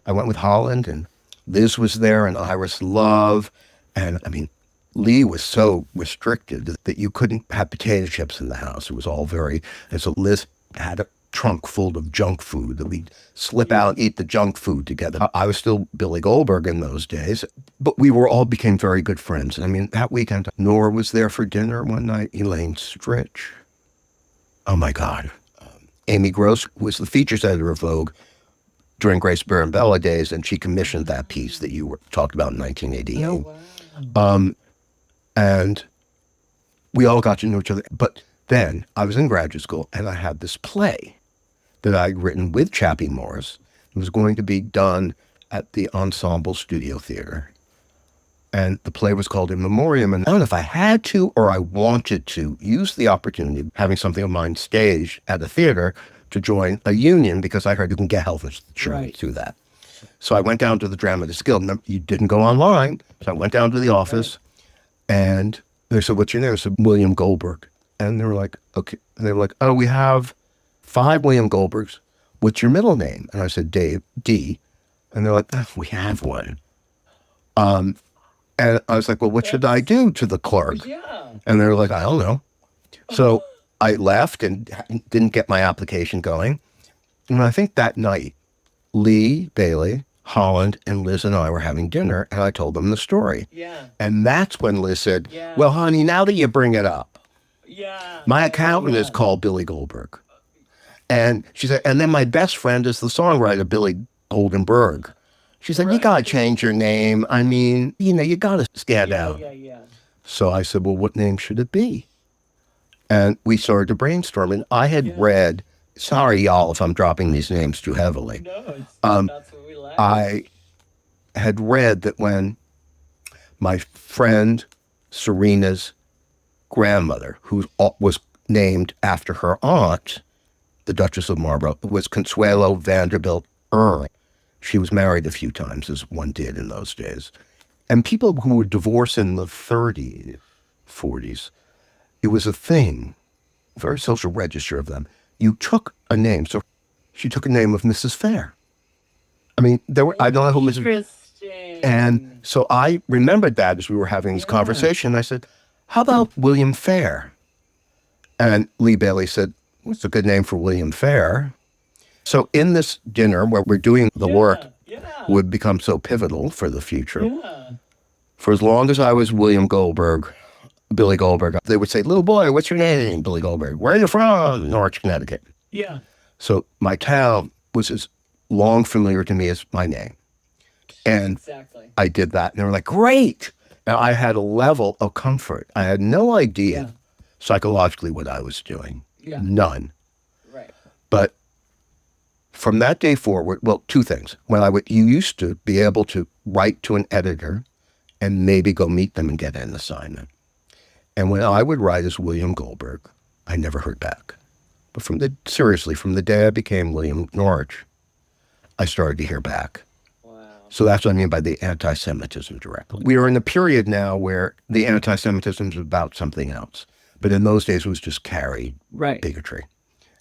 A: I went with Holland, and Liz was there, and Iris Love. And I mean, Lee was so restricted that you couldn't have potato chips in the house. It was all and so Liz had a trunk full of junk food that we'd slip out and eat the junk food together. I was still Billy Goldberg in those days, but we all became very good friends. I mean, that weekend, Nora was there for dinner one night, Elaine Stritch. Oh my God. Amy Gross was the features editor of Vogue during Grace Bella days, and she commissioned that piece that you talked about in 1988. Oh, wow. And we all got to know each other. But then I was in graduate school, and I had this play that I'd written with Chappie Morris. It was going to be done at the Ensemble Studio Theater. And the play was called In Memoriam. And I don't know if I had to or I wanted to use the opportunity of having something of mine staged at a theater to join a union, because I heard you can get health insurance through that. So I went down to the Dramatists Guild. You didn't go online. So I went down to the office, and they said, what's your name? I said, William Goldberg. And they were like, okay. And they were like, oh, we have 5 William Goldbergs. What's your middle name? And I said, Dave, D. And they're like, oh, we have one. And I was like, well, what should I do to the clerk? Yeah. And they were like, I don't know. So I left and didn't get my application going. And I think that night, Lee Bailey, Holland, and Liz and I were having dinner, and I told them the story. Yeah. And that's when Liz said, well, honey, now that you bring it up, my accountant is called Billy Goldberg. And she said, and then my best friend is the songwriter, Billy Goldberg. She said, you got to change your name. I mean, you got to stand out. So I said, well, what name should it be? And we started to brainstorm. And I had read, sorry, y'all, if I'm dropping these names too heavily. No, that's what we like. I had read that when my friend Serena's grandmother, who was named after her aunt, the Duchess of Marlborough, was Consuelo Vanderbilt Earle. She was married a few times, as one did in those days. And people who were divorced in the 30s, 40s, it was a thing, very social register of them. You took a name. So she took a name of Mrs. Fair. I mean, I don't know who Mrs.
C: Interesting.
A: And so I remembered that as we were having this conversation. I said, how about William Fair? And Lee Bailey said, what's a good name for William Fair? So in this dinner where we're doing the work would become so pivotal for the future. Yeah. For as long as I was William Goldberg, Billy Goldberg, they would say, little boy, what's your name? Billy Goldberg. Where are you from? Norwich, Connecticut. Yeah. So my town was as long familiar to me as my name. And I did that. And they were like, great. And I had a level of comfort. I had no idea psychologically what I was doing. Yeah. None. Right. But from that day forward, well, 2 things. You used to be able to write to an editor and maybe go meet them and get an assignment. And when I would write as William Goldberg, I never heard back. But from the day I became William Norwich, I started to hear back. Wow. So that's what I mean by the anti-Semitism directly. We are in a period now where the anti-Semitism is about something else. But in those days, it was just carried bigotry.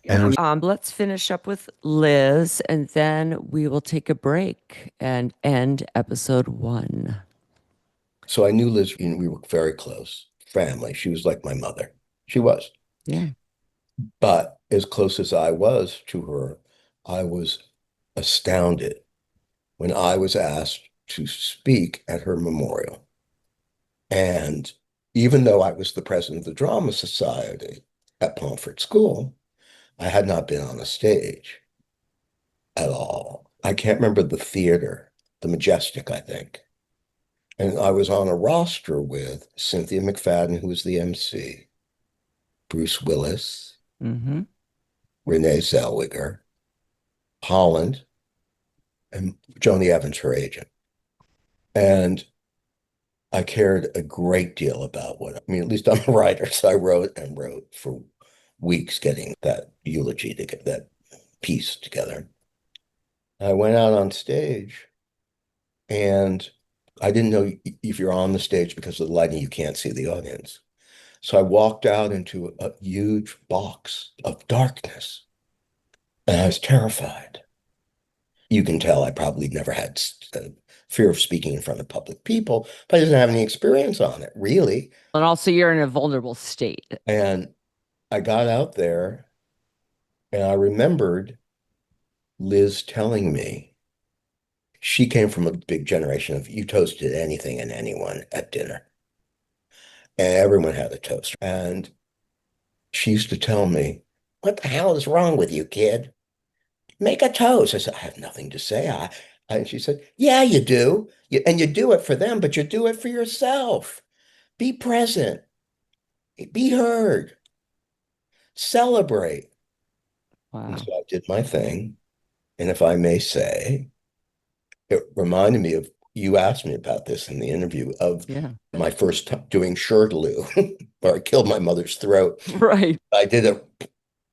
A: And it was,
B: Let's finish up with Liz, and then we will take a break and end episode 1.
A: so I knew Liz, we were very close. Family. She was like my mother. She was.
B: Yeah.
A: But as close as I was to her, I was astounded when I was asked to speak at her memorial. And even though I was the president of the Drama Society at Pomfret School, I had not been on a stage at all. I can't remember the theater, the Majestic, I think. And I was on a roster with Cynthia McFadden, who was the MC, Bruce Willis,
B: Mm-hmm.
A: Renee Zellweger, Holland, and Joni Evans, her agent. And I cared a great deal about at least I'm a writer, so I wrote for weeks getting that eulogy to get that piece together. I went out on stage, and I didn't know if you're on the stage because of the lighting, you can't see the audience. So I walked out into a huge box of darkness, and I was terrified. You can tell I probably never had fear of speaking in front of public people, but I didn't have any experience on it, really.
B: And also, you're in a vulnerable state.
A: And I got out there, and I remembered Liz telling me she came from a big generation of you toasted anything and anyone at dinner. And everyone had a toast. And she used to tell me, "What the hell is wrong with you, kid? Make a toast." I said, "I have nothing to say." And she said, "Yeah, you do. And you do it for them, but you do it for yourself. Be present. Be heard. Celebrate."
B: Wow.
A: And so I did my thing. And if I may say, it reminded me of, you asked me about this in the interview, of my first time doing Shirtaloo, where I killed my mother's throat.
B: Right.
A: I did it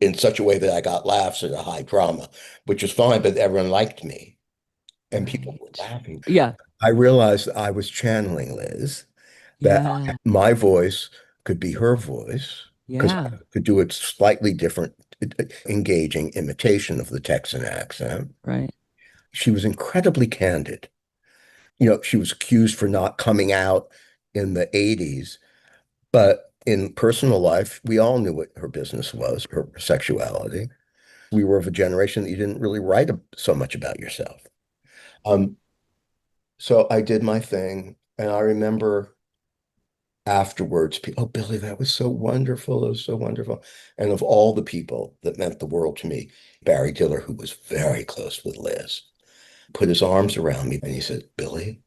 A: in such a way that I got laughs at a high drama, which was fine, but everyone liked me. And people were laughing.
B: Yeah.
A: I realized I was channeling Liz, that my voice could be her voice, because I could do a slightly different, engaging imitation of the Texan accent.
B: Right.
A: She was incredibly candid. She was accused for not coming out in the 80s, but in personal life, we all knew what her business was, her sexuality. We were of a generation that you didn't really write so much about yourself. So I did my thing, and I remember afterwards, people, "Oh, Billy, that was so wonderful. It was so wonderful." And of all the people that meant the world to me, Barry Diller, who was very close with Liz, put his arms around me and he said, "Billy,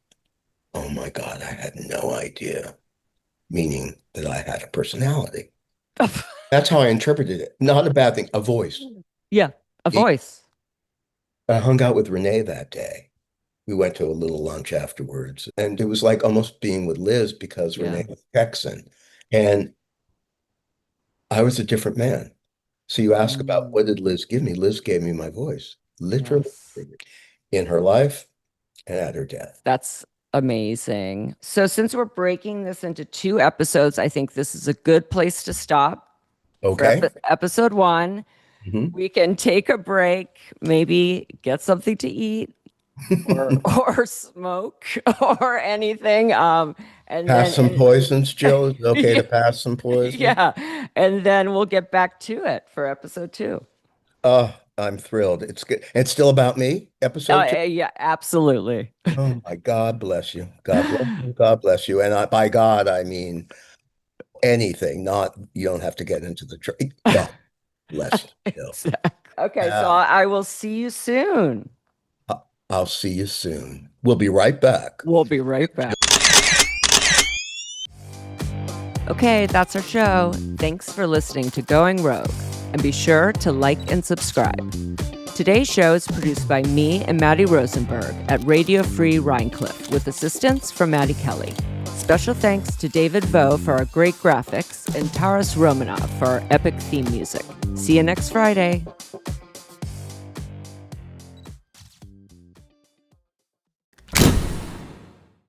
A: oh my God, I had no idea," meaning that I had a personality. That's how I interpreted it. Not a bad thing, a voice.
B: Yeah, a voice.
A: I hung out with Renee that day. We went to a little lunch afterwards, and it was like almost being with Liz, because Renee was Texan, and I was a different man. So you ask about what did Liz give me? Liz gave me my voice, literally, in her life and at her death.
B: That's amazing. So since we're breaking this into 2 episodes, I think this is a good place to stop.
A: Okay.
B: For episode 1. Mm-hmm. We can take a break, maybe get something to eat, or smoke, or anything. And
A: pass some poisons, Jill. Is it okay to pass some poison?
B: Yeah. And then we'll get back to it for episode 2.
A: Oh, I'm thrilled. It's good. It's still about me, episode 2?
B: Yeah, absolutely.
A: Oh my God bless you. God bless you. God bless you. And by God, I mean anything. You don't have to get into the God bless you.
B: Exactly. Okay, so I will see you soon.
A: I'll see you soon. We'll be right back.
B: We'll be right back. Okay, that's our show. Thanks for listening to Going Rogue. And be sure to like and subscribe. Today's show is produced by me and Maddie Rosenberg at Radio Free Rhinecliff, with assistance from Maddie Kelly. Special thanks to David Vo for our great graphics and Taras Romanov for our epic theme music. See you next Friday.